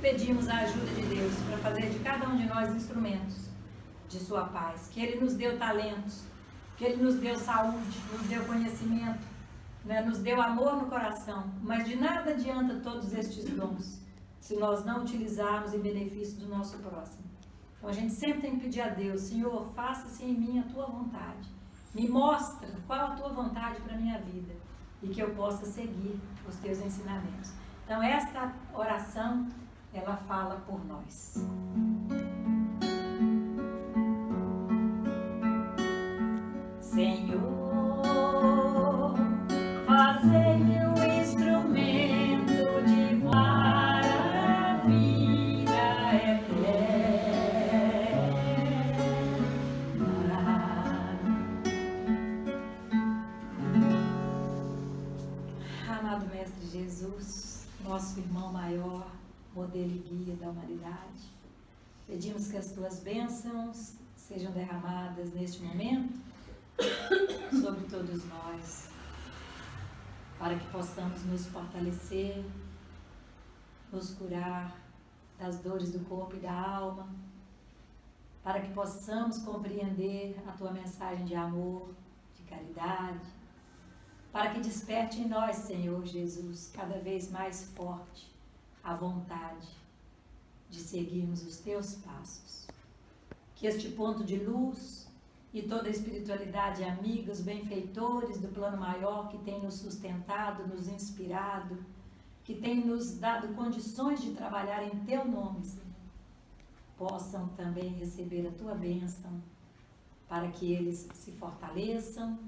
pedimos a ajuda de Deus para fazer de cada um de nós instrumentos de sua paz, que Ele nos deu talentos, que Ele nos deu saúde, nos deu conhecimento, né? Nos deu amor no coração, mas de nada adianta todos estes dons se nós não utilizarmos em benefício do nosso próximo. Então a gente sempre tem que pedir a Deus: Senhor, faça-se em mim a tua vontade, me mostra qual a tua vontade para a minha vida e que eu possa seguir os teus ensinamentos. Então esta oração, ela fala por nós. Senhor, fazei-me um instrumento de para a vida eterna. Amado Mestre Jesus, nosso irmão maior, modelo e guia da humanidade, pedimos que as tuas bênçãos sejam derramadas neste momento sobre todos nós, para que possamos nos fortalecer, nos curar das dores do corpo e da alma, para que possamos compreender a tua mensagem de amor, de caridade, para que desperte em nós, Senhor Jesus, cada vez mais forte a vontade de seguirmos os teus passos. Que este ponto de luz e toda a espiritualidade amiga, os benfeitores do plano maior que tem nos sustentado, nos inspirado, que tem nos dado condições de trabalhar em teu nome, Senhor, possam também receber a tua bênção, para que eles se fortaleçam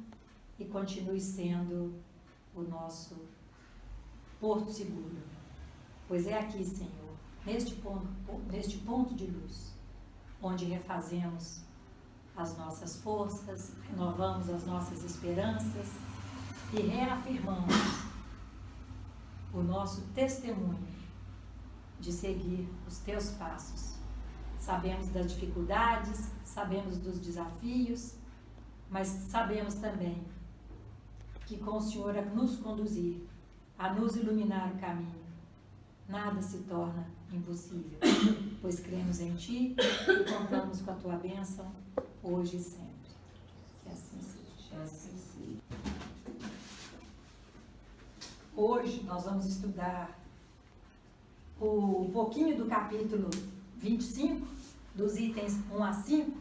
e continue sendo o nosso porto seguro. Pois é aqui, Senhor, neste ponto de luz, onde refazemos as nossas forças, renovamos as nossas esperanças e reafirmamos o nosso testemunho de seguir os teus passos. Sabemos das dificuldades, sabemos dos desafios, mas sabemos também que com o Senhor a nos conduzir, a nos iluminar o caminho, nada se torna impossível, pois cremos em Ti e contamos com a Tua bênção hoje e sempre. Que assim seja. Que assim seja. Hoje nós vamos estudar um pouquinho do capítulo 25, dos itens 1 a 5,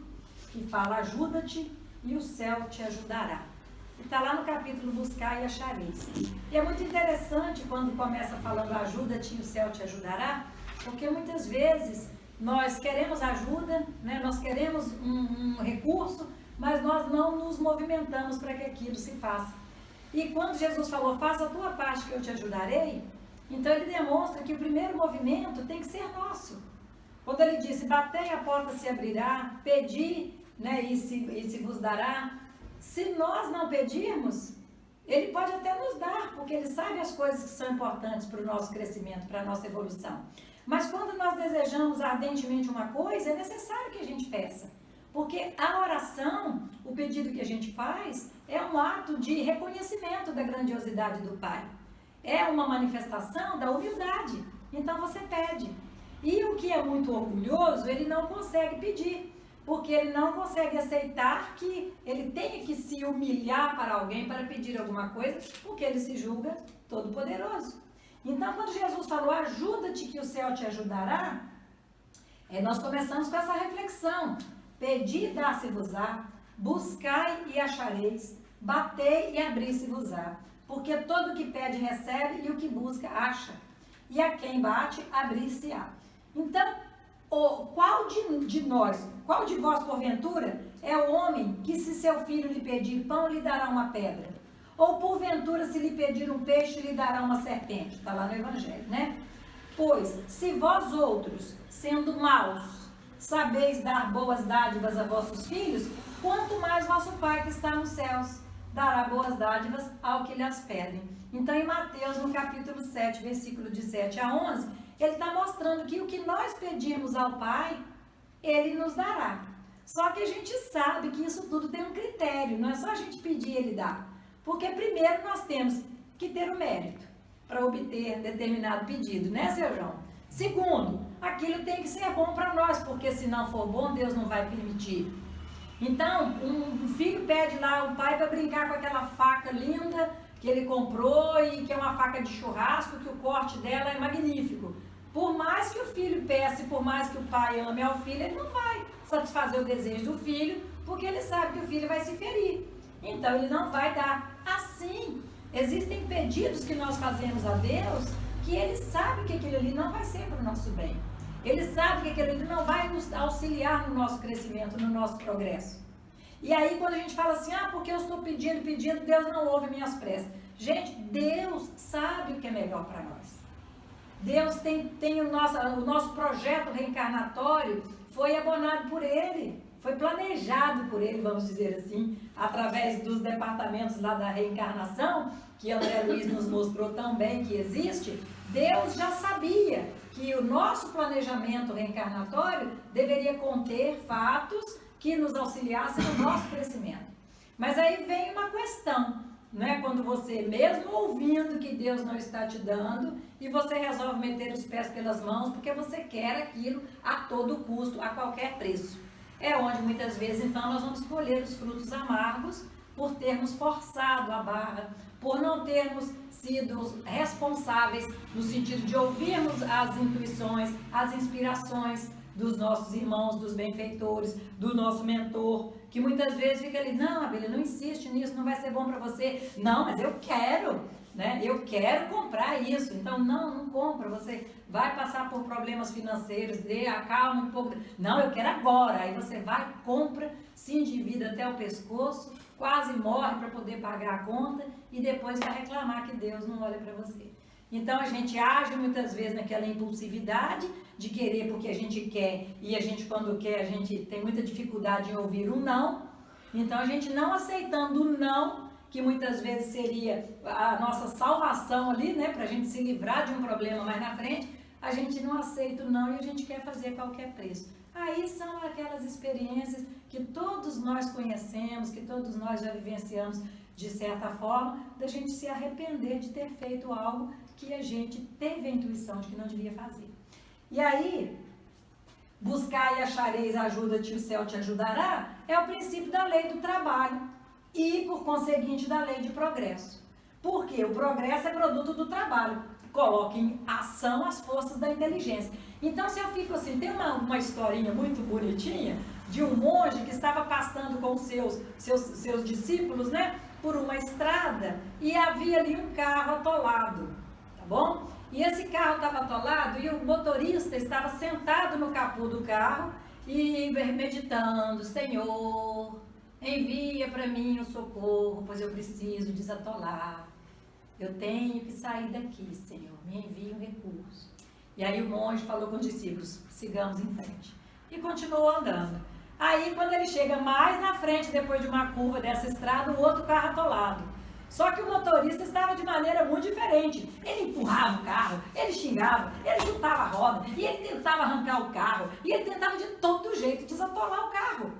que fala: ajuda-te e o céu te ajudará. Está lá no capítulo Buscar e Achareis. E é muito interessante quando começa falando ajuda-te e o céu te ajudará, porque muitas vezes nós queremos ajuda, né? Nós queremos um recurso, mas nós não nos movimentamos para que aquilo se faça. E quando Jesus falou, faça a tua parte que eu te ajudarei, então ele demonstra que o primeiro movimento tem que ser nosso. Quando ele disse, batei, a porta se abrirá, pedi, né, e se vos dará. Se nós não pedirmos, ele pode até nos dar, porque ele sabe as coisas que são importantes para o nosso crescimento, para a nossa evolução. Mas quando nós desejamos ardentemente uma coisa, é necessário que a gente peça. Porque a oração, o pedido que a gente faz, é um ato de reconhecimento da grandiosidade do Pai. É uma manifestação da humildade. Então você pede. E o que é muito orgulhoso, ele não consegue pedir. Porque ele não consegue aceitar que ele tenha que se humilhar para alguém para pedir alguma coisa, porque ele se julga todo poderoso. Então, quando Jesus falou, ajuda-te que o céu te ajudará, nós começamos com essa reflexão. Pedi, dá-se-vos-á, buscai e achareis, batei e abri-se-vos-á. Porque todo o que pede recebe e o que busca acha. E a quem bate, abrir-se-á. Então, qual de vós, porventura, é o homem que, se seu filho lhe pedir pão, lhe dará uma pedra? Ou, porventura, se lhe pedir um peixe, lhe dará uma serpente? Está lá no Evangelho, né? Pois, se vós outros, sendo maus, sabeis dar boas dádivas a vossos filhos, quanto mais vosso Pai que está nos céus dará boas dádivas ao que lhes pedem. Então, em Mateus, no capítulo 7, versículo de 7 a 11, ele está mostrando que o que nós pedimos ao Pai, Ele nos dará. Só que a gente sabe que isso tudo tem um critério, não é só a gente pedir e Ele dá. Porque primeiro nós temos que ter o mérito para obter determinado pedido, né, seu João? Segundo, aquilo tem que ser bom para nós, porque se não for bom, Deus não vai permitir. Então, um filho pede lá o pai para brincar com aquela faca linda que ele comprou e que é uma faca de churrasco, que o corte dela é magnífico. Por mais que o filho peça e por mais que o pai ame ao filho, ele não vai satisfazer o desejo do filho, porque ele sabe que o filho vai se ferir. Então, ele não vai dar. Assim, existem pedidos que nós fazemos a Deus que ele sabe que aquilo ali não vai ser para o nosso bem. Ele sabe que aquilo ali não vai nos auxiliar no nosso crescimento, no nosso progresso. E aí, quando a gente fala assim, porque eu estou pedindo, Deus não ouve minhas preces. Gente, Deus sabe o que é melhor para nós. Deus tem o nosso projeto reencarnatório, foi abonado por Ele, foi planejado por Ele, vamos dizer assim, através dos departamentos lá da reencarnação, que André Luiz nos mostrou tão bem que existe. Deus já sabia que o nosso planejamento reencarnatório deveria conter fatos que nos auxiliassem no nosso crescimento. Mas aí vem uma questão, né? Quando você, mesmo ouvindo que Deus não está te dando, e você resolve meter os pés pelas mãos, porque você quer aquilo a todo custo, a qualquer preço. É onde muitas vezes, então, nós vamos colher os frutos amargos por termos forçado a barra, por não termos sido responsáveis no sentido de ouvirmos as intuições, as inspirações dos nossos irmãos, dos benfeitores, do nosso mentor, que muitas vezes fica ali, não, Abelha, não insiste nisso, não vai ser bom para você. Não, mas eu quero, né? Eu quero comprar isso. Então, não compra, você vai passar por problemas financeiros, acalma um pouco. Não, eu quero agora. Aí você vai, compra, se endivida até o pescoço, quase morre para poder pagar a conta e depois vai reclamar que Deus não olha para você. Então, a gente age muitas vezes naquela impulsividade de querer porque a gente quer, e a gente, quando quer, a gente tem muita dificuldade em ouvir o não. Então, a gente não aceitando o não, que muitas vezes seria a nossa salvação ali, né, para a gente se livrar de um problema mais na frente, a gente não aceita o não e a gente quer fazer a qualquer preço. Aí são aquelas experiências que todos nós conhecemos, que todos nós já vivenciamos de certa forma, da gente se arrepender de ter feito algo que a gente teve a intuição de que não devia fazer. E aí, buscar e achareis ajuda-te, o céu te ajudará, é o princípio da lei do trabalho e, por conseguinte, da lei de progresso. Porque o progresso é produto do trabalho. Coloca em ação as forças da inteligência. Então, se eu fico assim, tem uma historinha muito bonitinha de um monge que estava passando com seus discípulos, né, por uma estrada e havia ali um carro atolado, tá bom? E esse carro estava atolado e o motorista estava sentado no capô do carro e meditando, Senhor, envia para mim o socorro, pois eu preciso desatolar. Eu tenho que sair daqui, Senhor, me envie um recurso. E aí o monge falou com os discípulos, sigamos em frente. E continuou andando. Aí quando ele chega mais na frente, depois de uma curva dessa estrada, o outro carro atolado. Só que o motorista estava de maneira muito diferente. Ele empurrava o carro, ele xingava, ele chutava a roda, e ele tentava arrancar o carro, e ele tentava de todo jeito desatolar o carro.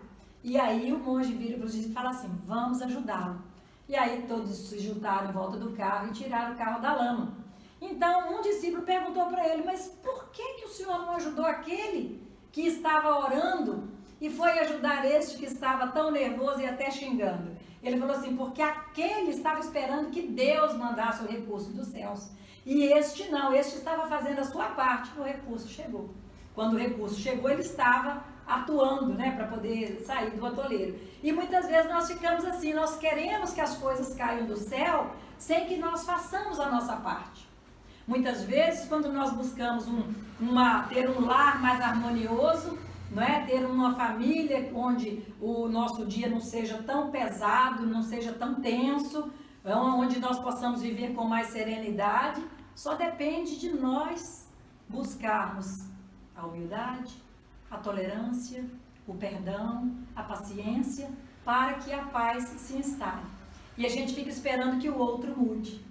E aí o monge vira para os discípulos e fala assim, vamos ajudá-lo. E aí todos se juntaram em volta do carro e tiraram o carro da lama. Então um discípulo perguntou para ele, mas por que o senhor não ajudou aquele que estava orando e foi ajudar este que estava tão nervoso e até xingando? Ele falou assim, porque aquele estava esperando que Deus mandasse o recurso dos céus. E este não, este estava fazendo a sua parte e o recurso chegou. Quando o recurso chegou, ele estava atuando, né, para poder sair do atoleiro. E muitas vezes nós ficamos assim, nós queremos que as coisas caiam do céu sem que nós façamos a nossa parte. Muitas vezes, quando nós buscamos ter um lar mais harmonioso, não é? Ter uma família onde o nosso dia não seja tão pesado, não seja tão tenso, onde nós possamos viver com mais serenidade, só depende de nós buscarmos a humildade, a tolerância, o perdão, a paciência, para que a paz se instale. E a gente fica esperando que o outro mude.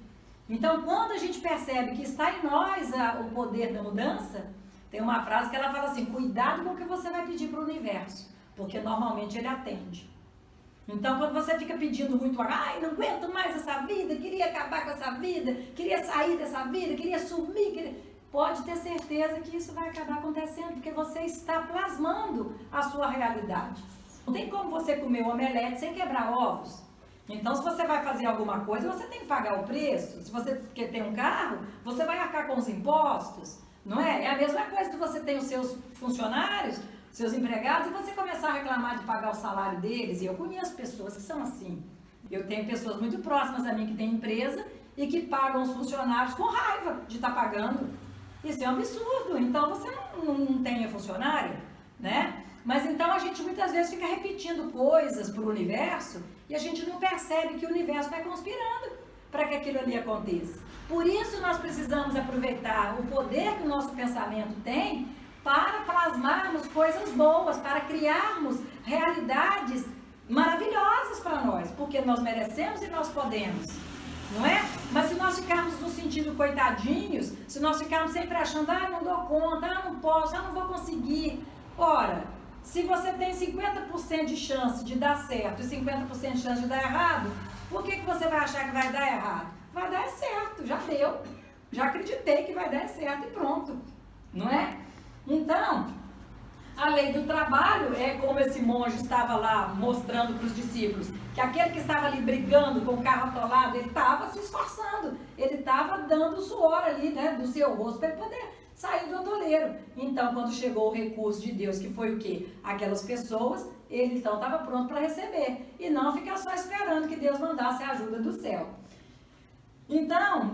Então, quando a gente percebe que está em nós o poder da mudança, tem uma frase que ela fala assim, cuidado com o que você vai pedir para o universo, porque normalmente ele atende. Então, quando você fica pedindo muito, ai, não aguento mais essa vida, queria acabar com essa vida, queria sair dessa vida, queria sumir, pode ter certeza que isso vai acabar acontecendo, porque você está plasmando a sua realidade. Não tem como você comer um omelete sem quebrar ovos. Então, se você vai fazer alguma coisa, você tem que pagar o preço. Se você quer ter um carro, você vai arcar com os impostos, não é? É a mesma coisa que você tem os seus funcionários, seus empregados, e você começar a reclamar de pagar o salário deles. E eu conheço pessoas que são assim. Eu tenho pessoas muito próximas a mim que têm empresa e que pagam os funcionários com raiva de estar pagando. Isso é um absurdo. Então, você não tenha funcionário, né? Mas então a gente muitas vezes fica repetindo coisas para o universo e a gente não percebe que o universo vai conspirando para que aquilo ali aconteça. Por isso nós precisamos aproveitar o poder que o nosso pensamento tem para plasmarmos coisas boas, para criarmos realidades maravilhosas para nós, porque nós merecemos e nós podemos, não é? Mas se nós ficarmos no sentido coitadinhos, se nós ficarmos sempre achando, não dou conta, não posso, não vou conseguir, ora... Se você tem 50% de chance de dar certo e 50% de chance de dar errado, por que você vai achar que vai dar errado? Vai dar certo, já deu. Já acreditei que vai dar certo e pronto. Não é? Então, a lei do trabalho é como esse monge estava lá mostrando para os discípulos, que aquele que estava ali brigando com o carro atolado, ele estava se esforçando, ele estava dando suor ali, né, do seu rosto para ele poder sair do atoleiro. Então, quando chegou o recurso de Deus, que foi o quê? Aquelas pessoas, ele então estava pronto para receber. E não ficar só esperando que Deus mandasse a ajuda do céu. Então,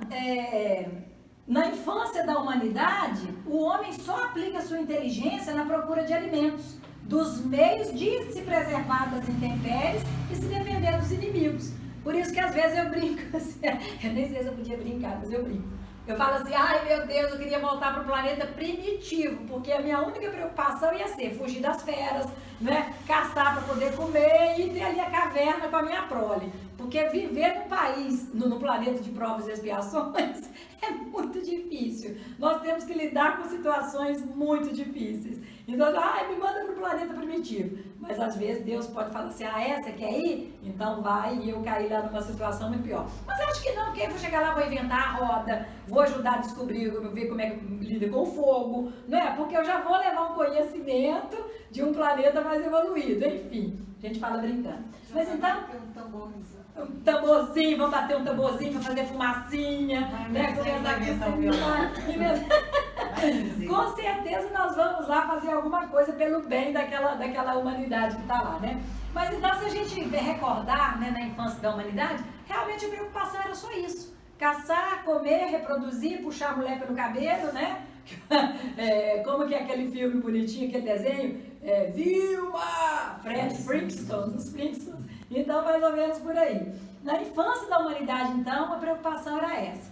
na infância da humanidade, o homem só aplica sua inteligência na procura de alimentos, dos meios de se preservar das intempéries e se defender dos inimigos. Por isso que às vezes eu brinco, assim, eu nem sei se eu podia brincar, mas eu brinco. Eu falo assim, ai meu Deus, eu queria voltar para o planeta primitivo, porque a minha única preocupação ia ser fugir das feras, né? Caçar para poder comer e ter ali a caverna com a minha prole. Porque viver num país, no planeta de provas e expiações, é muito difícil. Nós temos que lidar com situações muito difíceis. Então, me manda para o planeta primitivo. Mas às vezes Deus pode falar assim, essa quer ir? Então vai, e eu caí lá numa situação muito pior. Mas eu acho que não, porque eu vou chegar lá, vou inventar a roda, vou ajudar a descobrir, ver como é que lida com o fogo, não é? Porque eu já vou levar um conhecimento de um planeta mais evoluído. Enfim, a gente fala brincando. Mas então... Um tamborzinho, vamos bater um tamborzinho para fazer fumacinha, né? Com certeza nós vamos lá fazer alguma coisa pelo bem daquela humanidade que está lá, né? Mas então, se a gente recordar, né, na infância da humanidade, realmente a preocupação era só isso: caçar, comer, reproduzir, puxar a mulher pelo cabelo, né? Como que é aquele filme bonitinho, aquele desenho? Vilma! Fred Flintstone, os Flintstones. Então, mais ou menos por aí. Na infância da humanidade, então, a preocupação era essa.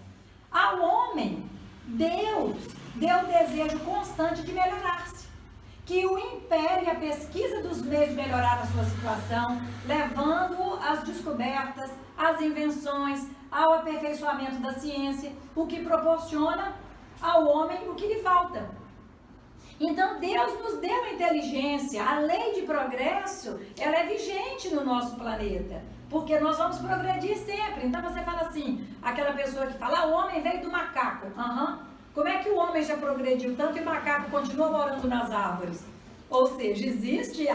Ao homem, Deus deu o desejo constante de melhorar-se. Que o império e a pesquisa dos meios de melhorar a sua situação, levando às descobertas, às invenções, ao aperfeiçoamento da ciência, o que proporciona ao homem o que lhe falta. Então, Deus nos deu a inteligência. A lei de progresso, ela é vigente no nosso planeta, porque nós vamos progredir sempre. Então, você fala assim, aquela pessoa que fala, o homem veio do macaco. Como é que o homem já progrediu tanto e o macaco continua morando nas árvores? Ou seja,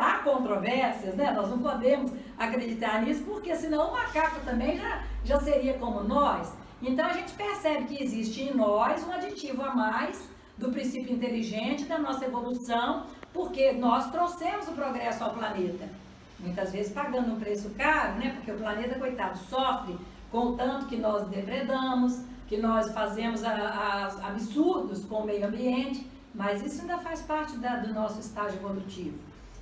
há controvérsias, né? Nós não podemos acreditar nisso, porque senão o macaco também já seria como nós. Então, a gente percebe que existe em nós um aditivo a mais do princípio inteligente da nossa evolução, porque nós trouxemos o progresso ao planeta. Muitas vezes pagando um preço caro, né? Porque o planeta, coitado, sofre com o tanto que nós depredamos, que nós fazemos absurdos com o meio ambiente, mas isso ainda faz parte do nosso estágio evolutivo.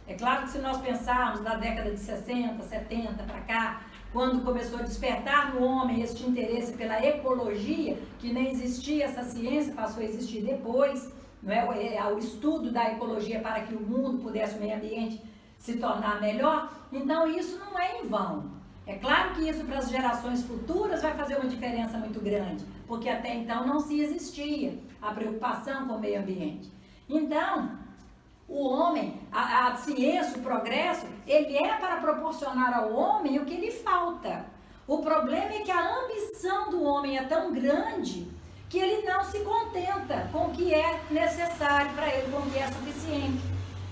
É claro que se nós pensarmos na década de 60, 70 para cá, quando começou a despertar no homem este interesse pela ecologia, que nem existia essa ciência, passou a existir depois, não é? O estudo da ecologia para que o mundo pudesse, o meio ambiente, se tornar melhor. Então isso não é em vão. É claro que isso para as gerações futuras vai fazer uma diferença muito grande, porque até então não se existia a preocupação com o meio ambiente. Então, o homem, a ciência, o progresso, ele é para proporcionar ao homem o que lhe falta. O problema é que a ambição do homem é tão grande que ele não se contenta com o que é necessário para ele, com o que é suficiente.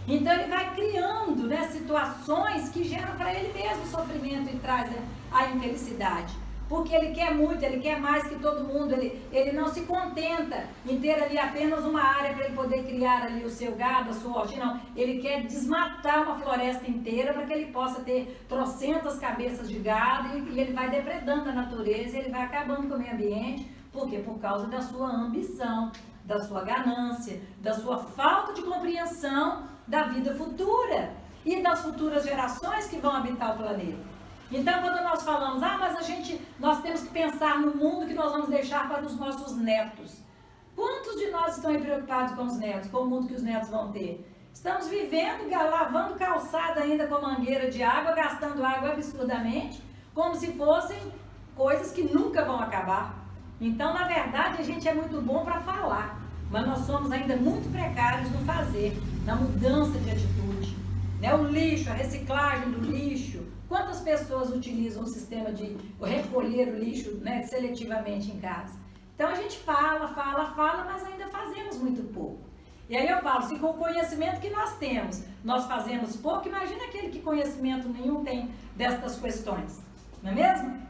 Então ele vai criando, né, situações que geram para ele mesmo sofrimento e traz, né, a infelicidade. Porque ele quer muito, ele quer mais que todo mundo, ele não se contenta em ter ali apenas uma área para ele poder criar ali o seu gado, a sua hortinha, não. Ele quer desmatar uma floresta inteira para que ele possa ter trocentas cabeças de gado e ele vai depredando a natureza, ele vai acabando com o meio ambiente. Por quê? Por causa da sua ambição, da sua ganância, da sua falta de compreensão da vida futura e das futuras gerações que vão habitar o planeta. Então, quando nós falamos, mas nós temos que pensar no mundo que nós vamos deixar para os nossos netos. Quantos de nós estão aí preocupados com os netos, com o mundo que os netos vão ter? Estamos vivendo, lavando calçada ainda com mangueira de água, gastando água absurdamente, como se fossem coisas que nunca vão acabar. Então, na verdade, a gente é muito bom para falar, mas nós somos ainda muito precários no fazer, na mudança de atitude. Né? O lixo, a reciclagem do lixo. Quantas pessoas utilizam o sistema de recolher o lixo, né, seletivamente em casa? Então a gente fala, mas ainda fazemos muito pouco. E aí eu falo, se com o conhecimento que nós temos, nós fazemos pouco, imagina aquele que conhecimento nenhum tem destas questões, não é mesmo?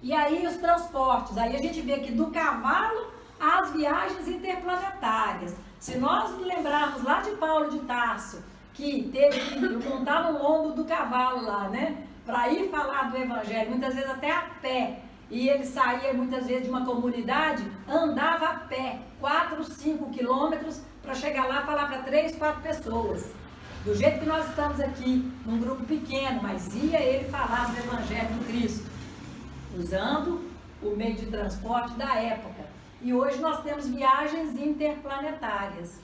E aí os transportes, aí a gente vê que do cavalo às viagens interplanetárias. Se nós lembrarmos lá de Paulo de Tarso, que teve que montar no lombo do cavalo lá, né? Para ir falar do evangelho, muitas vezes até a pé. E ele saía muitas vezes de uma comunidade, andava a pé, 4, 5 quilômetros, para chegar lá e falar para 3, 4 pessoas. Do jeito que nós estamos aqui, num grupo pequeno, mas ia ele falar do evangelho do Cristo, usando o meio de transporte da época. E hoje nós temos viagens interplanetárias.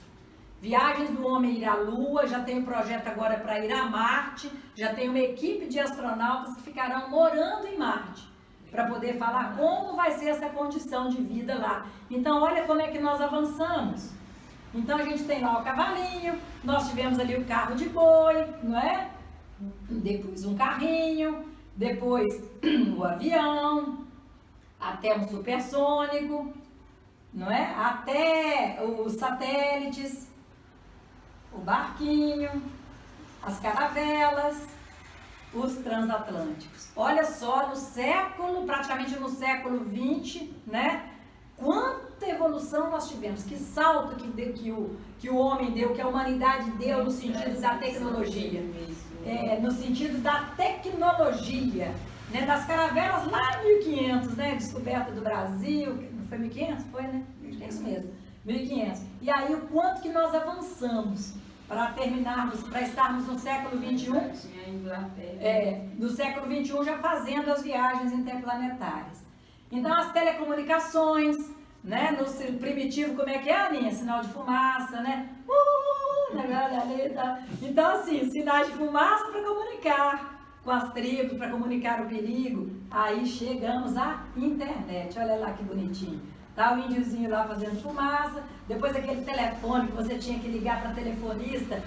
Viagens do homem ir à Lua, já tem um projeto agora para ir a Marte, já tem uma equipe de astronautas que ficarão morando em Marte, para poder falar como vai ser essa condição de vida lá. Então, olha como é que nós avançamos. Então, a gente tem lá o cavalinho, nós tivemos ali o carro de boi, não é? Depois um carrinho, depois o avião, até um supersônico, não é? Até os satélites, o barquinho, as caravelas, os transatlânticos. Olha só, praticamente no século XX, né? Quanta evolução nós tivemos, que salto que o homem deu, que a humanidade deu no sentido da tecnologia. No sentido da tecnologia, né? Das caravelas lá em 1500, né? Descoberta do Brasil, não foi 1500? Foi, né? Acho que é isso mesmo, 1500. E aí o quanto que nós avançamos para terminarmos, para estarmos no século XXI, no século XXI já fazendo as viagens interplanetárias. Então as telecomunicações, né, no primitivo, como é que é, Aninha? Sinal de fumaça, né? Então assim, sinais de fumaça para comunicar com as tribos, para comunicar o perigo. Aí chegamos à internet, olha lá que bonitinho. Tá o índiozinho lá fazendo fumaça, depois aquele telefone que você tinha que ligar para telefonista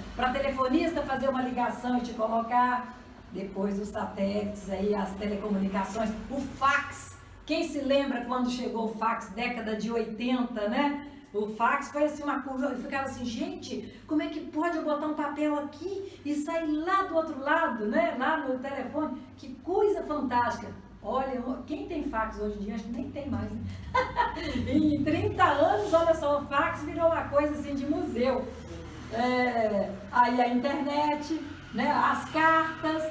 fazer uma ligação e te colocar, depois os satélites aí, as telecomunicações, o fax. Quem se lembra quando chegou o fax, década de 80, né? O fax foi assim uma curva, eu ficava assim, gente, como é que pode eu botar um papel aqui e sair lá do outro lado, né? Lá no telefone, que coisa fantástica. Olha, quem tem fax hoje em dia, acho que nem tem mais, né? Em 30 anos, olha só, o fax virou uma coisa assim de museu. Aí a internet, né, as cartas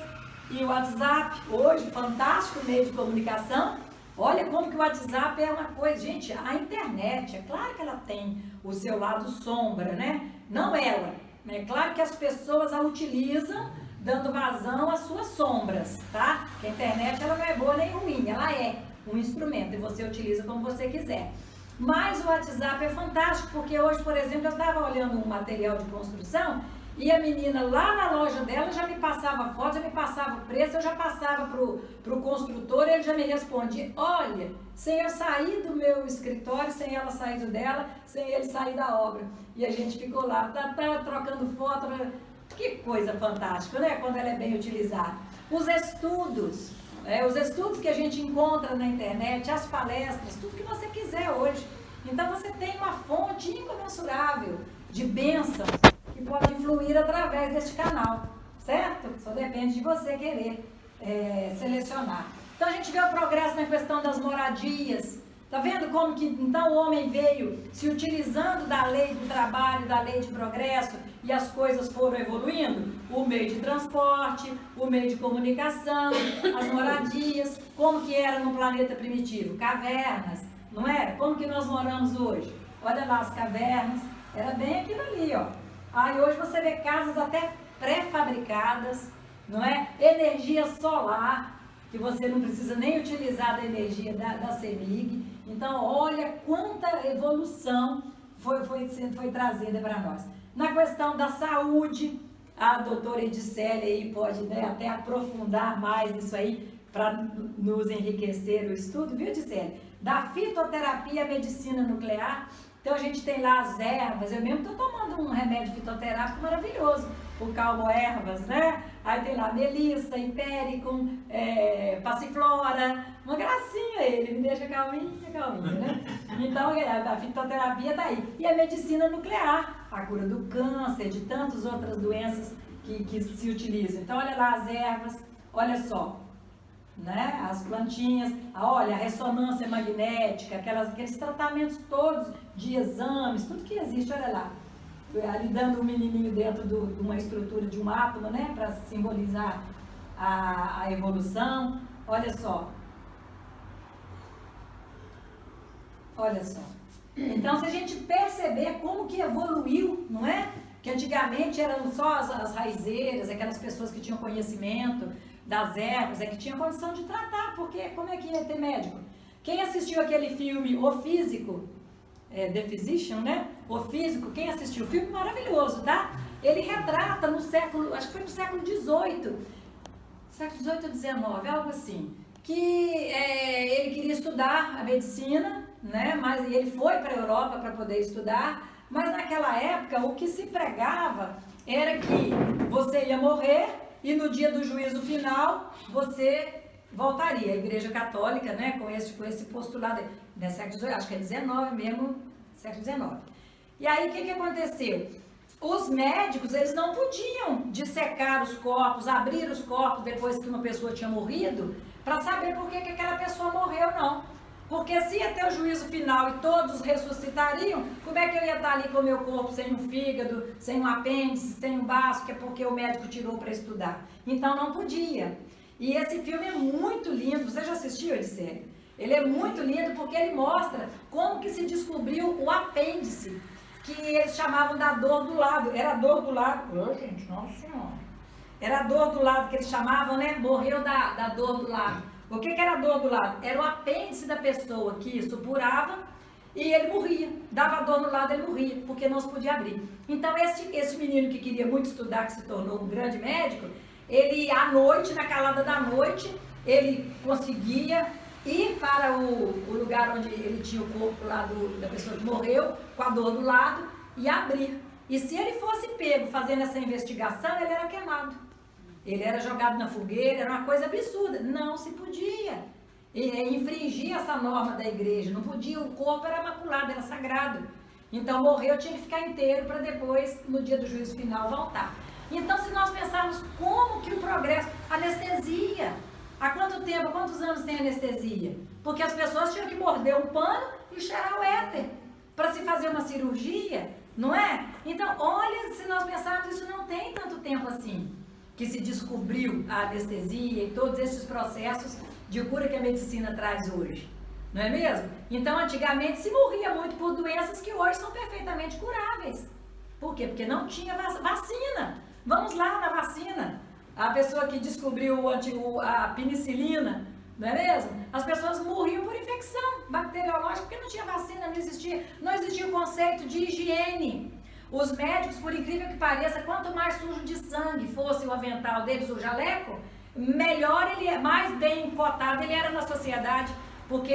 e o WhatsApp, hoje, fantástico meio de comunicação. Olha como que o WhatsApp é uma coisa, gente, a internet, é claro que ela tem o seu lado sombra, né? Não ela, é claro que as pessoas a utilizam dando vazão às suas sombras, tá? A internet, ela não é boa nem ruim, ela é um instrumento e você utiliza como você quiser. Mas o WhatsApp é fantástico, porque hoje, por exemplo, eu estava olhando um material de construção e a menina lá na loja dela já me passava foto, já me passava o preço, eu já passava pro construtor, ele já me respondia, olha, sem eu sair do meu escritório, sem ela sair do dela, sem ele sair da obra. E a gente ficou lá, trocando foto. Que coisa fantástica, né? Quando ela é bem utilizada. Os estudos que a gente encontra na internet, as palestras, tudo que você quiser hoje. Então você tem uma fonte incomensurável de bênçãos que pode fluir através deste canal, certo? Só depende de você querer selecionar. Então a gente vê o progresso na questão das moradias. Tá vendo como que então o homem veio se utilizando da lei do trabalho, da lei de progresso, e as coisas foram evoluindo? O meio de transporte, o meio de comunicação, as moradias, como que era no planeta primitivo? Cavernas, não era? Como que nós moramos hoje? Olha lá as cavernas, era bem aquilo ali, ó. Aí hoje você vê casas até pré-fabricadas, não é? Energia solar, que você não precisa nem utilizar da energia da CEMIG. Então, olha quanta evolução foi trazida para nós. Na questão da saúde, a doutora Edicélia aí pode, né, até aprofundar mais isso aí para nos enriquecer o estudo, viu, Edicélia? Da fitoterapia à medicina nuclear. Então, a gente tem lá as ervas. Eu mesmo estou tomando um remédio fitoterápico maravilhoso, o calmo-ervas, né? Aí tem lá melissa, hipericum, passiflora, uma gracinha ele, me deixa calminha, né? Então, a fitoterapia tá aí. E a medicina nuclear, a cura do câncer, de tantas outras doenças que se utilizam. Então, olha lá as ervas, olha só, né? As plantinhas, olha, a ressonância magnética, aqueles tratamentos todos de exames, tudo que existe, olha lá. Ali dando um menininho dentro de uma estrutura de um átomo, né, para simbolizar a evolução. Olha só. Olha só. Então, se a gente perceber como que evoluiu, não é? Que antigamente eram só as raizeiras, aquelas pessoas que tinham conhecimento das ervas, que tinham condição de tratar, porque como é que ia ter médico? Quem assistiu aquele filme O Físico, The Physician, né? O Físico, quem assistiu? Filme maravilhoso, tá? Ele retrata no século, acho que foi no século XVIII, século XVIII ou XIX, algo assim, que ele queria estudar a medicina, né? Mas ele foi para a Europa para poder estudar, mas naquela época o que se pregava era que você ia morrer e no dia do juízo final você voltaria. A Igreja Católica, né, com esse postulado, né, século XVIII, acho que é 19 mesmo, século XIX. E aí, o que aconteceu? Os médicos, eles não podiam dissecar os corpos, abrir os corpos depois que uma pessoa tinha morrido, para saber por que aquela pessoa morreu, não. Porque se ia ter o juízo final e todos ressuscitariam, como é que eu ia estar ali com o meu corpo sem um fígado, sem um apêndice, sem um baço, que é porque o médico tirou para estudar? Então, não podia. E esse filme é muito lindo. Você já assistiu, Edicélia? Ele é muito lindo porque ele mostra como que se descobriu o apêndice, que eles chamavam da dor do lado. Era a dor do lado. Oh, gente, nossa senhora. Era a dor do lado que eles chamavam, né? Morreu da dor do lado. O que era a dor do lado? Era o apêndice da pessoa que supurava e ele morria. Dava dor no lado, ele morria, porque não se podia abrir. Então, esse menino que queria muito estudar, que se tornou um grande médico, ele, à noite, na calada da noite, ele conseguia ir para o lugar onde ele tinha o corpo lá da pessoa que morreu, com a dor do lado, e abrir. E se ele fosse pego fazendo essa investigação, ele era queimado. Ele era jogado na fogueira, era uma coisa absurda. Não se podia. Infringir essa norma da igreja, não podia, o corpo era maculado, era sagrado. Então, morreu, tinha que ficar inteiro para depois, no dia do juízo final, voltar. Então, se nós pensarmos como que o progresso, anestesia, há quanto tempo, há quantos anos tem anestesia? Porque as pessoas tinham que morder um pano e cheirar o éter para se fazer uma cirurgia, não é? Então, olha, se nós pensarmos, isso não tem tanto tempo assim, que se descobriu a anestesia e todos esses processos de cura que a medicina traz hoje, não é mesmo? Então, antigamente se morria muito por doenças que hoje são perfeitamente curáveis. Por quê? Porque não tinha vacina. Vamos lá na vacina. A pessoa que descobriu a penicilina, não é mesmo? As pessoas morriam por infecção bacteriológica porque não tinha vacina, não existia o conceito de higiene. Os médicos, por incrível que pareça, quanto mais sujo de sangue fosse o avental deles, o jaleco, melhor mais bem cotado ele era na sociedade, porque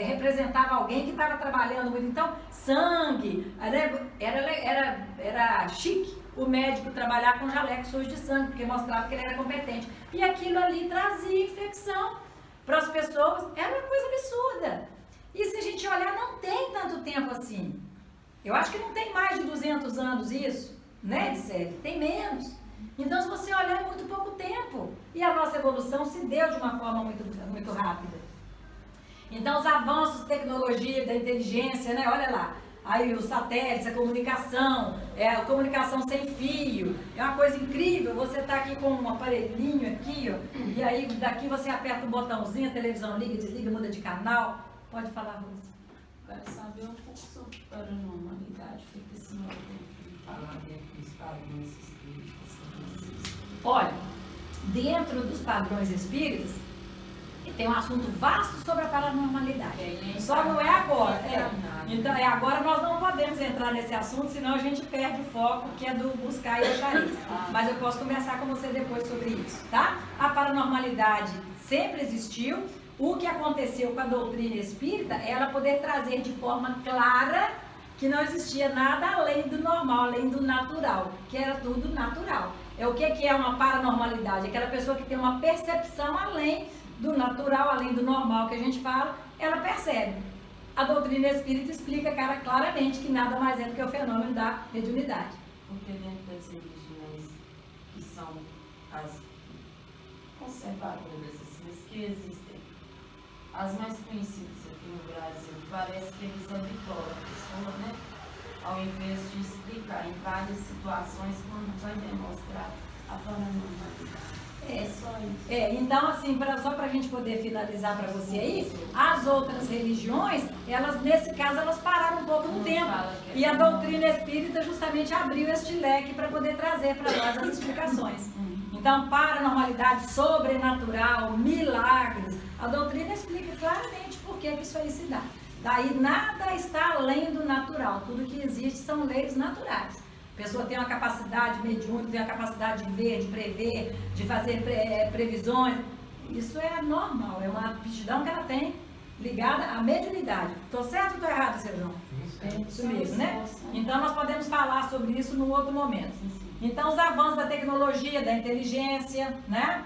representava alguém que estava trabalhando muito. Então, sangue, era chique o médico trabalhar com jaleco sujo de sangue, porque mostrava que ele era competente. E aquilo ali trazia infecção para as pessoas, era uma coisa absurda. E se a gente olhar, não tem tanto tempo assim? Eu acho que não tem mais de 200 anos isso, né, Edsélia? Tem menos. Então, se você olhar, é muito pouco tempo. E a nossa evolução se deu de uma forma muito rápida. Então, os avanços de tecnologia, da inteligência, né? Olha lá. Aí os satélites, a comunicação sem fio, é uma coisa incrível. Você está aqui com um aparelhinho aqui, ó, e aí daqui você aperta o botãozinho, a televisão liga, desliga, muda de canal. Pode falar, Rose. Quero saber um pouco sobre paranormalidade, o que a senhora tem que falar dentro dos padrões espíritas que existem. Olha, dentro dos padrões espíritas, tem um assunto vasto sobre a paranormalidade. Só não é agora. Então, agora nós não podemos entrar nesse assunto, senão a gente perde o foco, que é do buscar e achar isso. Mas eu posso conversar com você depois sobre isso, tá? A paranormalidade sempre existiu. O que aconteceu com a doutrina espírita é ela poder trazer de forma clara que não existia nada além do normal, além do natural, que era tudo natural. O que é uma paranormalidade? Aquela pessoa que tem uma percepção além do natural, além do normal que a gente fala, ela percebe. A doutrina espírita explica claramente que nada mais é do que o fenômeno da mediunidade. Porque dentro das religiões que são as conservadoras, assim, as que existem, as mais conhecidas aqui no Brasil, parece que eles habituam a pessoa, né? Ao invés de explicar em várias situações quando vai demonstrar a paranormalidade. É só isso. Então, assim, só para a gente poder finalizar para você aí, as outras religiões, elas, nesse caso, elas pararam um pouco no tempo. E a doutrina espírita justamente abriu este leque para poder trazer para nós as explicações. Então, paranormalidade, sobrenatural, milagres, a doutrina explica claramente por que isso aí se dá. Daí nada está além do natural, tudo que existe são leis naturais. A pessoa tem uma capacidade mediúnica, tem uma capacidade de ver, de prever, de fazer previsões. Isso é normal, é uma aptidão que ela tem ligada à mediunidade. Estou certo ou estou errado, Sérgio? Isso mesmo, né? Então nós podemos falar sobre isso num outro momento. Então os avanços da tecnologia, da inteligência, né?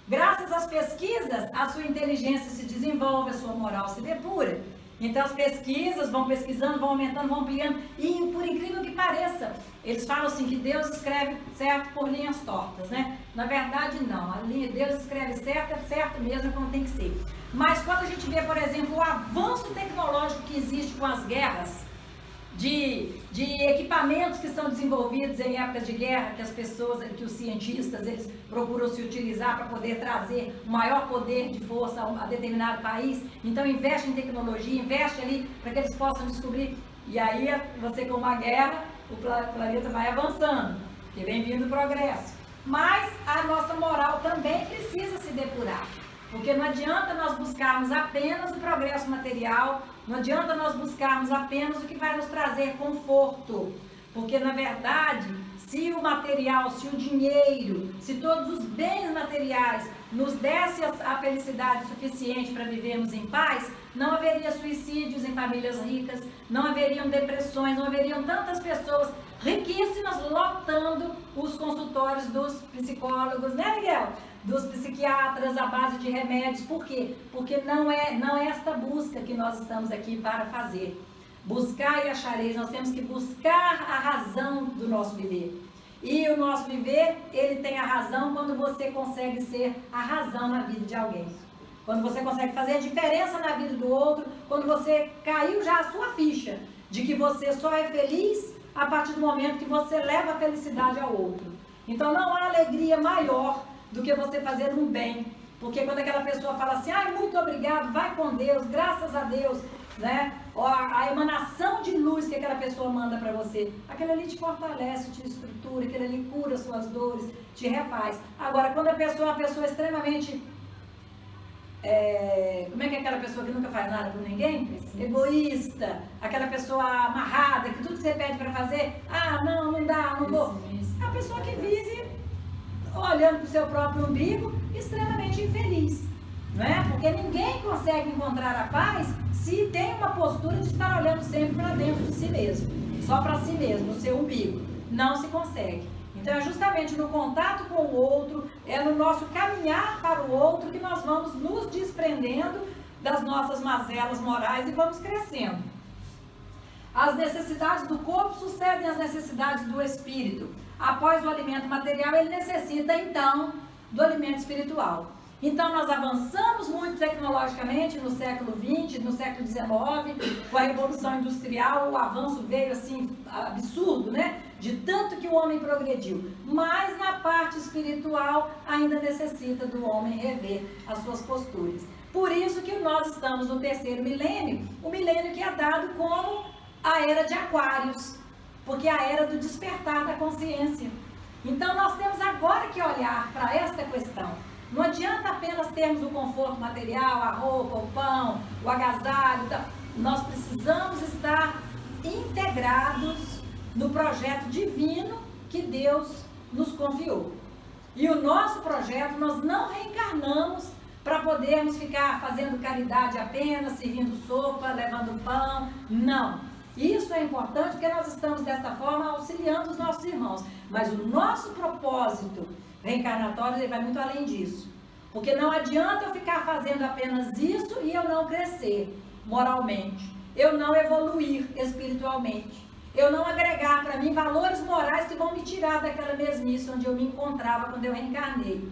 Graças às pesquisas, a sua inteligência se desenvolve, a sua moral se depura. Então as pesquisas vão pesquisando, vão aumentando, vão ampliando. E por incrível que pareça, eles falam assim que Deus escreve certo por linhas tortas, né? Na verdade não, Deus escreve certo, é certo mesmo como tem que ser. Mas quando a gente vê, por exemplo, o avanço tecnológico que existe com as guerras, de equipamentos que são desenvolvidos em épocas de guerra, que os cientistas, eles procuram se utilizar para poder trazer um maior poder de força a determinado país. Então investe em tecnologia, investe ali para que eles possam descobrir. E aí você com uma guerra, o planeta vai avançando, porque vem vindo o progresso. Mas a nossa moral também precisa se depurar. Porque não adianta nós buscarmos apenas o progresso material, não adianta nós buscarmos apenas o que vai nos trazer conforto. Porque, na verdade, se o material, se o dinheiro, se todos os bens materiais nos dessem a felicidade suficiente para vivermos em paz, não haveria suicídios em famílias ricas, não haveriam depressões, não haveriam tantas pessoas riquíssimas lotando os consultórios dos psicólogos, né, Miguel? Dos psiquiatras à base de remédios. Por quê? Porque não é esta busca que nós estamos aqui para fazer. Buscar e achareis, nós temos que buscar a razão do nosso viver. E o nosso viver, ele tem a razão quando você consegue ser a razão na vida de alguém. Quando você consegue fazer a diferença na vida do outro, quando você caiu já a sua ficha de que você só é feliz a partir do momento que você leva a felicidade ao outro. Então não há alegria maior do que você fazer um bem. Porque quando aquela pessoa fala assim, muito obrigado, vai com Deus, graças a Deus, né? A emanação de luz que aquela pessoa manda para você, aquele ali te fortalece, te estrutura, aquele ali cura suas dores, te refaz. Agora, quando a pessoa é uma pessoa extremamente... como é que é aquela pessoa que nunca faz nada por ninguém? Egoísta, aquela pessoa amarrada, que tudo que você pede para fazer, não dá, não vou. É a pessoa que vive olhando para o seu próprio umbigo, extremamente infeliz, não é? Porque ninguém consegue encontrar a paz se tem uma postura de estar olhando sempre para dentro de si mesmo, só para si mesmo, no seu umbigo. Não se consegue. Então é justamente no contato com o outro, é no nosso caminhar para o outro que nós vamos nos desprendendo das nossas mazelas morais e vamos crescendo. As necessidades do corpo sucedem às necessidades do espírito. Após o alimento material, ele necessita, então, do alimento espiritual. Então, nós avançamos muito tecnologicamente no século XX, no século XIX, com a Revolução Industrial, o avanço veio assim, absurdo, né? De tanto que o homem progrediu. Mas na parte espiritual, ainda necessita do homem rever as suas posturas. Por isso que nós estamos no terceiro milênio, o milênio que é dado como a era de Aquários, porque é a era do despertar da consciência. Então, nós temos agora que olhar para esta questão. Não adianta apenas termos o conforto material, a roupa, o pão, o agasalho. Nós precisamos estar integrados no projeto divino que Deus nos confiou. E o nosso projeto, nós não reencarnamos para podermos ficar fazendo caridade apenas, servindo sopa, levando pão. Não. Isso é importante porque nós estamos dessa forma auxiliando os nossos irmãos. Mas o nosso propósito reencarnatório, ele vai muito além disso. Porque não adianta eu ficar fazendo apenas isso e eu não crescer moralmente. Eu não evoluir espiritualmente. Eu não agregar para mim valores morais que vão me tirar daquela mesmice onde eu me encontrava quando eu reencarnei.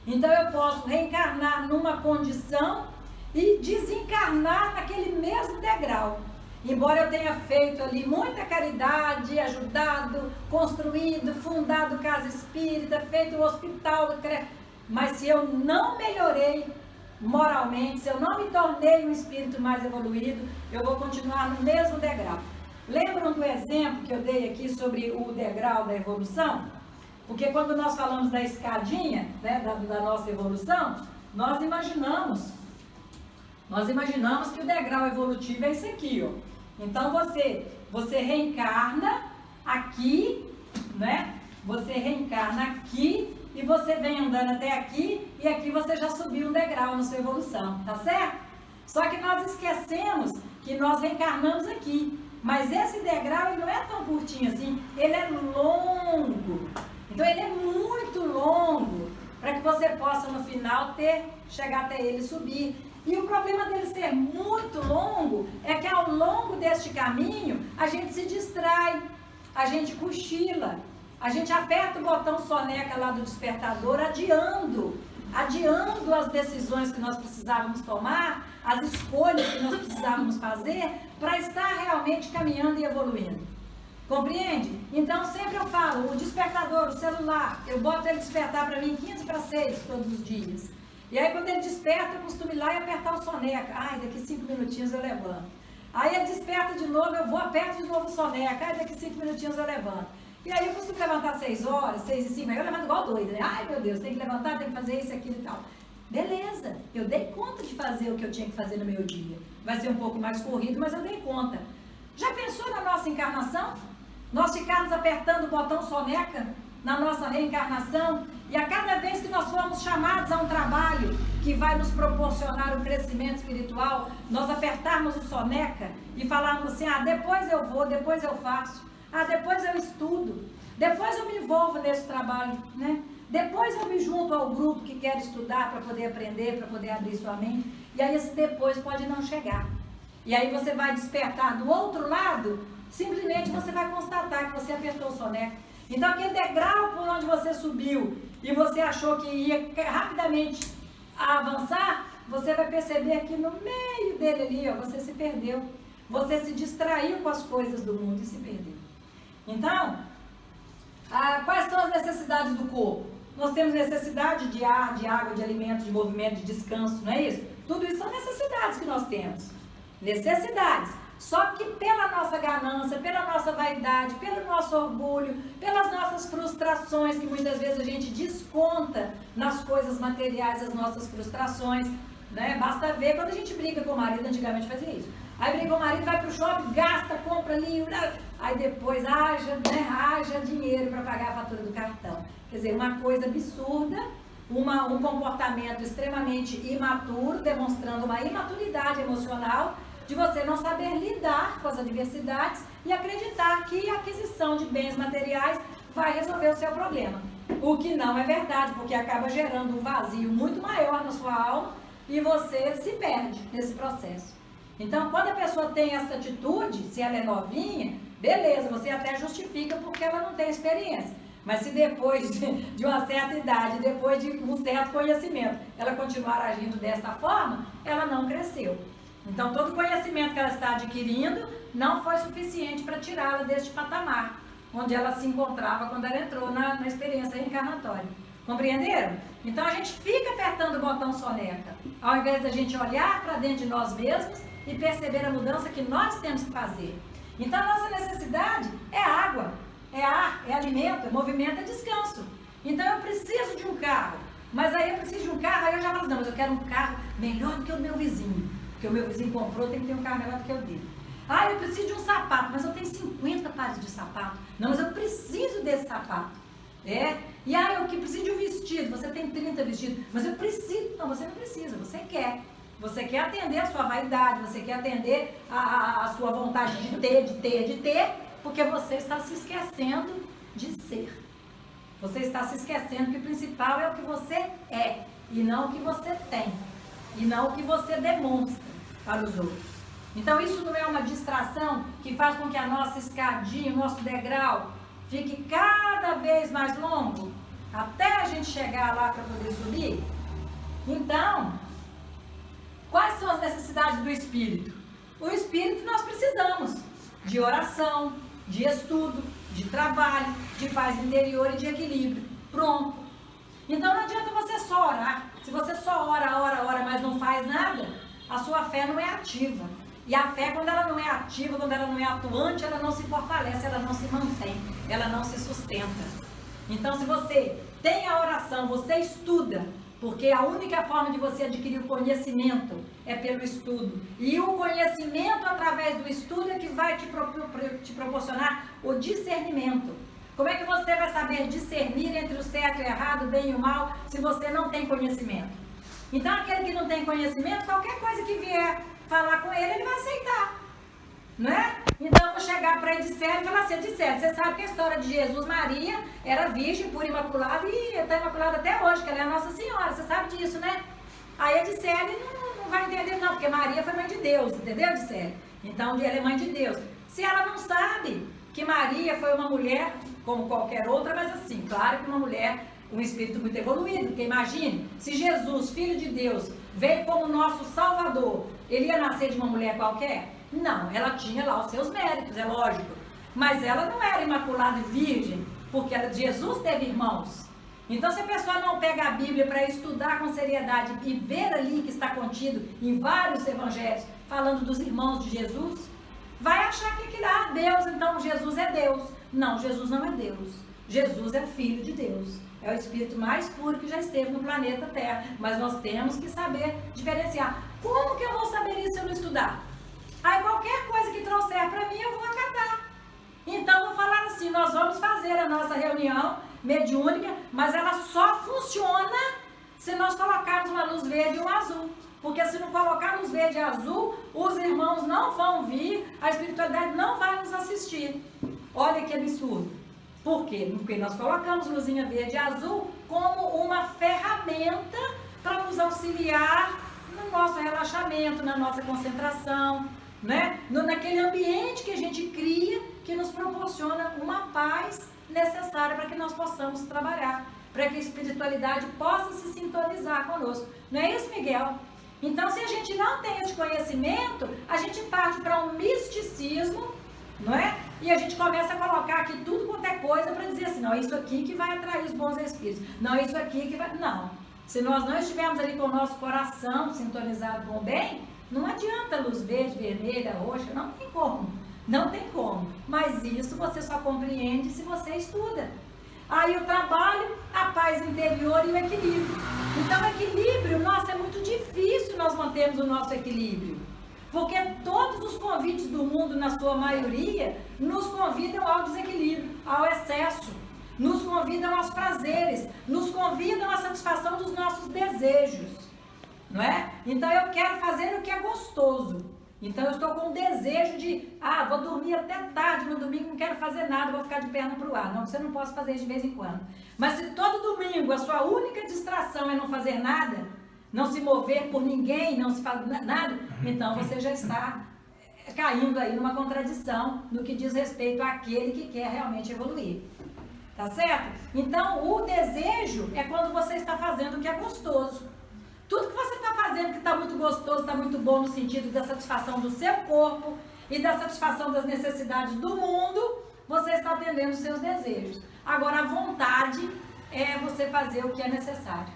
Então eu posso reencarnar numa condição e desencarnar naquele mesmo degrau. Embora eu tenha feito ali muita caridade, ajudado, construído, fundado casa espírita, feito um hospital, mas se eu não melhorei moralmente, se eu não me tornei um espírito mais evoluído, eu vou continuar no mesmo degrau. Lembram do exemplo que eu dei aqui sobre o degrau da evolução? Porque quando nós falamos da escadinha, né, da nossa evolução, nós imaginamos que o degrau evolutivo é esse aqui, ó. Então você reencarna aqui, né? Você reencarna aqui e você vem andando até aqui e aqui você já subiu um degrau na sua evolução, tá certo? Só que nós esquecemos que nós reencarnamos aqui. Mas esse degrau ele não é tão curtinho assim, ele é longo. Então ele é muito longo para que você possa no final chegar até ele e subir. E o problema dele ser muito longo é que ao longo deste caminho a gente se distrai, a gente cochila, a gente aperta o botão soneca lá do despertador adiando as decisões que nós precisávamos tomar, as escolhas que nós precisávamos fazer para estar realmente caminhando e evoluindo. Compreende? Então sempre eu falo, o despertador, o celular, eu boto ele despertar para mim 15 para 6 todos os dias. E aí quando ele desperta, eu costumo ir lá e apertar o soneca. Ai, daqui 5 minutinhos eu levanto. Aí ele desperta de novo, eu vou, aperto de novo o soneca. Ai, daqui 5 minutinhos eu levanto. E aí eu costumo levantar 6 horas, 6 e 5, aí eu levanto igual doida, né? Ai, meu Deus, tem que levantar, tem que fazer isso, aquilo e tal. Beleza, eu dei conta de fazer o que eu tinha que fazer no meu dia. Vai ser um pouco mais corrido, mas eu dei conta. Já pensou na nossa encarnação? Nós ficarmos apertando o botão soneca na nossa reencarnação e a cada vez que nós formos chamados a um trabalho que vai nos proporcionar um crescimento espiritual, nós apertarmos o soneca e falarmos assim, depois eu vou, depois eu faço, depois eu estudo, depois eu me envolvo nesse trabalho, né? Depois eu me junto ao grupo que quer estudar para poder aprender, para poder abrir sua mente, e aí esse depois pode não chegar. E aí você vai despertar do outro lado, simplesmente você vai constatar que você apertou o soneca. Então aquele degrau por onde você subiu e você achou que ia rapidamente avançar, você vai perceber que no meio dele ali, ó, você se perdeu. Você se distraiu com as coisas do mundo e se perdeu. Então, quais são as necessidades do corpo? Nós temos necessidade de ar, de água, de alimento, de movimento, de descanso, não é isso? Tudo isso são necessidades que nós temos. Necessidades. Só que pela nossa ganância, pela nossa vaidade, pelo nosso orgulho, pelas nossas frustrações, que muitas vezes a gente desconta nas coisas materiais as nossas frustrações, né? Basta ver quando a gente briga com o marido, antigamente fazia isso. Aí briga com o marido, vai pro shopping, gasta, compra ali, aí depois haja dinheiro para pagar a fatura do cartão. Quer dizer, uma coisa absurda, um comportamento extremamente imaturo, demonstrando uma imaturidade emocional, de você não saber lidar com as adversidades e acreditar que a aquisição de bens materiais vai resolver o seu problema. O que não é verdade, porque acaba gerando um vazio muito maior na sua alma e você se perde nesse processo. Então, quando a pessoa tem essa atitude, se ela é novinha, beleza, você até justifica porque ela não tem experiência. Mas se depois de uma certa idade, depois de um certo conhecimento, ela continuar agindo dessa forma, ela não cresceu. Então, todo conhecimento que ela está adquirindo não foi suficiente para tirá-la deste patamar, onde ela se encontrava quando ela entrou na experiência reencarnatória. Compreenderam? Então, a gente fica apertando o botão soneca, ao invés da gente olhar para dentro de nós mesmos e perceber a mudança que nós temos que fazer. Então, a nossa necessidade é água, é ar, é alimento, é movimento, é descanso. Então, eu preciso de um carro, mas aí eu preciso de um carro, aí eu já falo, não, mas eu quero um carro melhor do que o meu vizinho, porque o meu vizinho comprou, tem que ter um carro melhor do que o dele. Ah, eu preciso de um sapato, mas eu tenho 50 pares de sapato. Não, mas eu preciso desse sapato. E aí eu que preciso de um vestido, você tem 30 vestidos, mas eu preciso. Não, você não precisa, você quer. Você quer atender a sua vaidade, você quer atender a sua vontade de ter, porque você está se esquecendo de ser. Você está se esquecendo que o principal é o que você é, e não o que você tem, e não o que você demonstra para os outros. Então isso não é uma distração que faz com que a nossa escadinha, o nosso degrau, fique cada vez mais longo, até a gente chegar lá para poder subir? Então, quais são as necessidades do espírito? O espírito nós precisamos de oração, de estudo, de trabalho, de paz interior e de equilíbrio. Pronto. Então não adianta você só orar. Se você só ora, mas não faz nada, a sua fé não é ativa. E a fé, quando ela não é ativa, quando ela não é atuante, ela não se fortalece, ela não se mantém, ela não se sustenta. Então, se você tem a oração, você estuda, porque a única forma de você adquirir o conhecimento é pelo estudo. E o conhecimento, através do estudo, é que vai te proporcionar o discernimento. Como é que você vai saber discernir entre o certo e o errado, o bem e o mal, se você não tem conhecimento? Então, aquele que não tem conhecimento, qualquer coisa que vier falar com ele, ele vai aceitar, não é? Então eu vou chegar para Edicele e falar assim, Edicele, você sabe que a história de Jesus, Maria era virgem, pura, imaculada, e está imaculada até hoje, que ela é a Nossa Senhora, você sabe disso, né? Aí Edicele não vai entender não, porque Maria foi mãe de Deus, entendeu, Edicele? Então ela é mãe de Deus. Se ela não sabe que Maria foi uma mulher como qualquer outra, mas assim, claro que uma mulher, um espírito muito evoluído, porque imagine, se Jesus, Filho de Deus, veio como nosso Salvador, ele ia nascer de uma mulher qualquer? Não, ela tinha lá os seus méritos, é lógico. Mas ela não era imaculada e virgem, porque Jesus teve irmãos. Então, se a pessoa não pega a Bíblia para estudar com seriedade e ver ali que está contido em vários evangelhos, falando dos irmãos de Jesus, vai achar que Deus, então Jesus é Deus. Não, Jesus não é Deus. Jesus é Filho de Deus. É o espírito mais puro que já esteve no planeta Terra. Mas nós temos que saber diferenciar. Como que eu vou saber isso se eu não estudar? Aí qualquer coisa que trouxer para mim, eu vou acatar. Então, eu vou falar assim, nós vamos fazer a nossa reunião mediúnica, mas ela só funciona se nós colocarmos uma luz verde e uma azul. Porque se não colocar luz verde e azul, os irmãos não vão vir, a espiritualidade não vai nos assistir. Olha que absurdo. Por quê? Porque nós colocamos luzinha verde e azul como uma ferramenta para nos auxiliar no nosso relaxamento, na nossa concentração, né? Naquele ambiente que a gente cria, que nos proporciona uma paz necessária para que nós possamos trabalhar, para que a espiritualidade possa se sintonizar conosco. Não é isso, Miguel? Então, se a gente não tem esse conhecimento, a gente parte para um misticismo, não é? E a gente começa a colocar aqui tudo quanto é coisa para dizer assim, não, é isso aqui que vai atrair os bons espíritos. Não, é isso aqui que vai... Não. Se nós não estivermos ali com o nosso coração sintonizado com o bem, não adianta luz verde, vermelha, roxa, não tem como. Não tem como. Mas isso você só compreende se você estuda. Aí o trabalho, a paz interior e o equilíbrio. Então o equilíbrio, nossa, é muito difícil nós mantermos o nosso equilíbrio. Porque todos os convites do mundo, na sua maioria, nos convidam ao desequilíbrio, ao excesso. Nos convidam aos prazeres, nos convidam à satisfação dos nossos desejos. Não é? Então eu quero fazer o que é gostoso. Então eu estou com o desejo de, vou dormir até tarde no domingo, não quero fazer nada, vou ficar de perna para o ar. Não, você não pode fazer isso de vez em quando. Mas se todo domingo a sua única distração é não fazer nada, não se mover por ninguém, não se faz nada, então você já está caindo aí numa contradição no que diz respeito àquele que quer realmente evoluir. Tá certo? Então, o desejo é quando você está fazendo o que é gostoso. Tudo que você está fazendo que está muito gostoso, está muito bom no sentido da satisfação do seu corpo e da satisfação das necessidades do mundo, você está atendendo os seus desejos. Agora, a vontade é você fazer o que é necessário.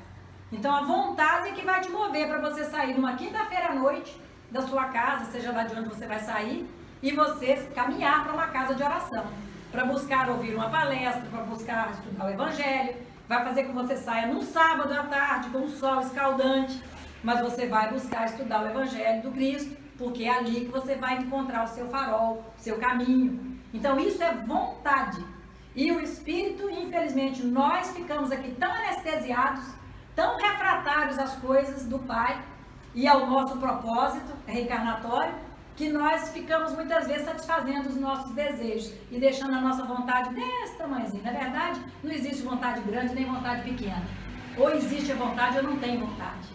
Então, a vontade é que vai te mover para você sair numa quinta-feira à noite da sua casa, seja lá de onde você vai sair, e você caminhar para uma casa de oração, para buscar ouvir uma palestra, para buscar estudar o Evangelho, vai fazer com que você saia num sábado à tarde com um sol escaldante, mas você vai buscar estudar o Evangelho do Cristo, porque é ali que você vai encontrar o seu farol, o seu caminho. Então isso é vontade. E o Espírito, infelizmente, nós ficamos aqui tão anestesiados, tão refratários às coisas do Pai e ao nosso propósito reencarnatório, que nós ficamos muitas vezes satisfazendo os nossos desejos e deixando a nossa vontade desse tamanhozinho. Na verdade, não existe vontade grande nem vontade pequena. Ou existe a vontade ou não tem vontade.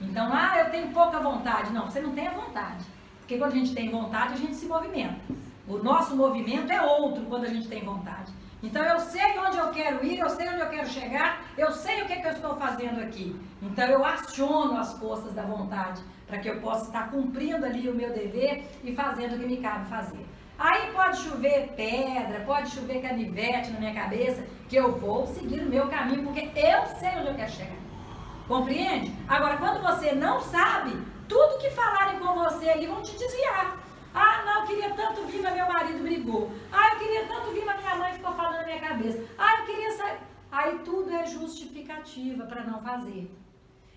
Então, eu tenho pouca vontade. Não, você não tem a vontade. Porque quando a gente tem vontade, a gente se movimenta. O nosso movimento é outro quando a gente tem vontade. Então, eu sei onde eu quero ir, eu sei onde eu quero chegar, eu sei o que eu estou fazendo aqui. Então, eu aciono as forças da vontade para que eu possa estar cumprindo ali o meu dever e fazendo o que me cabe fazer. Aí pode chover pedra, pode chover canivete na minha cabeça, que eu vou seguir o meu caminho, porque eu sei onde eu quero chegar. Compreende? Agora, quando você não sabe, tudo que falarem com você ali vão te desviar. Não, eu queria tanto vir, mas meu marido brigou. Eu queria tanto vir, mas minha mãe ficou falando na minha cabeça. Eu queria sair. Aí tudo é justificativa para não fazer.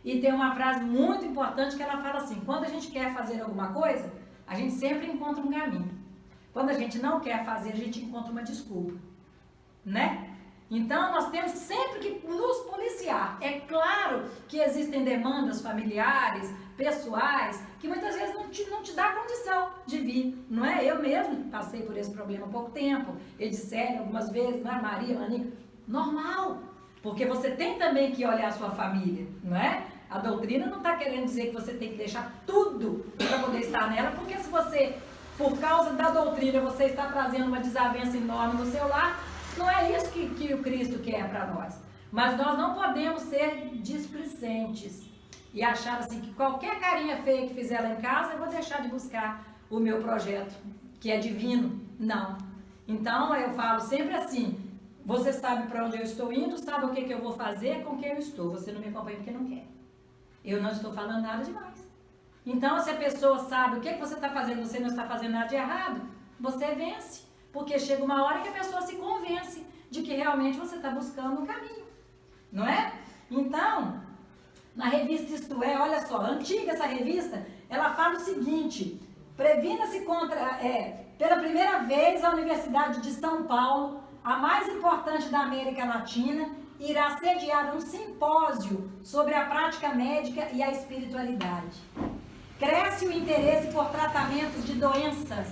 E tem uma frase muito importante que ela fala assim: quando a gente quer fazer alguma coisa, a gente sempre encontra um caminho. Quando a gente não quer fazer, a gente encontra uma desculpa, né? Então, nós temos sempre que nos policiar. É claro que existem demandas familiares, pessoais, que muitas vezes não te dá condição de vir, não é? Eu mesmo passei por esse problema há pouco tempo, Edicélia algumas vezes, Maria, Maninha, normal, porque você tem também que olhar a sua família, não é? A doutrina não está querendo dizer que você tem que deixar tudo para poder estar nela, porque se você, por causa da doutrina, você está trazendo uma desavença enorme no seu lar, não é isso que o Cristo quer para nós. Mas nós não podemos ser displicentes e achar assim que qualquer carinha feia que fizer lá em casa, eu vou deixar de buscar o meu projeto, que é divino. Não. Então, eu falo sempre assim: você sabe para onde eu estou indo, sabe o que eu vou fazer, com quem eu estou. Você não me acompanha porque não quer. Eu não estou falando nada demais. Então, se a pessoa sabe o que você está fazendo, você não está fazendo nada de errado, você vence. Porque chega uma hora que a pessoa se convence de que realmente você está buscando um caminho, não é? Então, na revista Isto É, olha só, antiga essa revista, ela fala o seguinte: previna-se contra, pela primeira vez a Universidade de São Paulo, a mais importante da América Latina, irá sediar um simpósio sobre a prática médica e a espiritualidade. Cresce o interesse por tratamentos de doenças,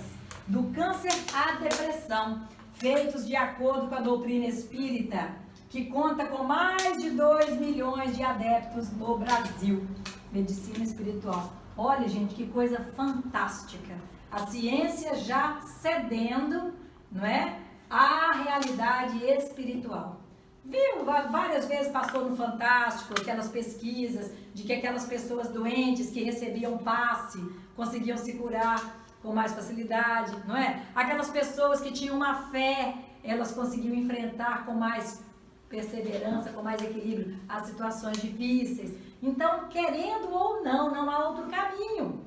do câncer à depressão, feitos de acordo com a doutrina espírita, que conta com mais de 2 milhões de adeptos no Brasil. Medicina espiritual. Olha, gente, que coisa fantástica. A ciência já cedendo, não é, à realidade espiritual. Viu? Várias vezes passou no Fantástico aquelas pesquisas de que aquelas pessoas doentes que recebiam passe conseguiam se curar com mais facilidade, não é? Aquelas pessoas que tinham uma fé, elas conseguiam enfrentar com mais perseverança, com mais equilíbrio as situações difíceis. Então, querendo ou não há outro caminho.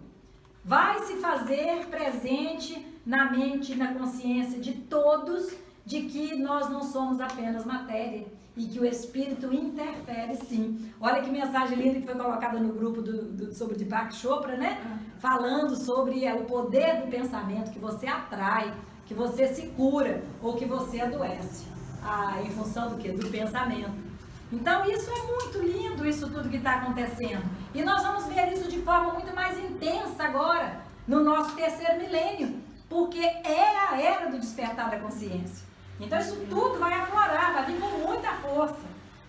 Vai se fazer presente na mente e na consciência de todos de que nós não somos apenas matéria e que o Espírito interfere sim. Olha que mensagem linda que foi colocada no grupo sobre Deepak Chopra, né? Falando sobre o poder do pensamento, que você atrai, que você se cura ou que você adoece. Em função do quê? Do pensamento. Então isso é muito lindo, isso tudo que está acontecendo. E nós vamos ver isso de forma muito mais intensa agora, no nosso 3º milênio, porque é a era do despertar da consciência. Então isso tudo vai aflorar, vai vir com muita força.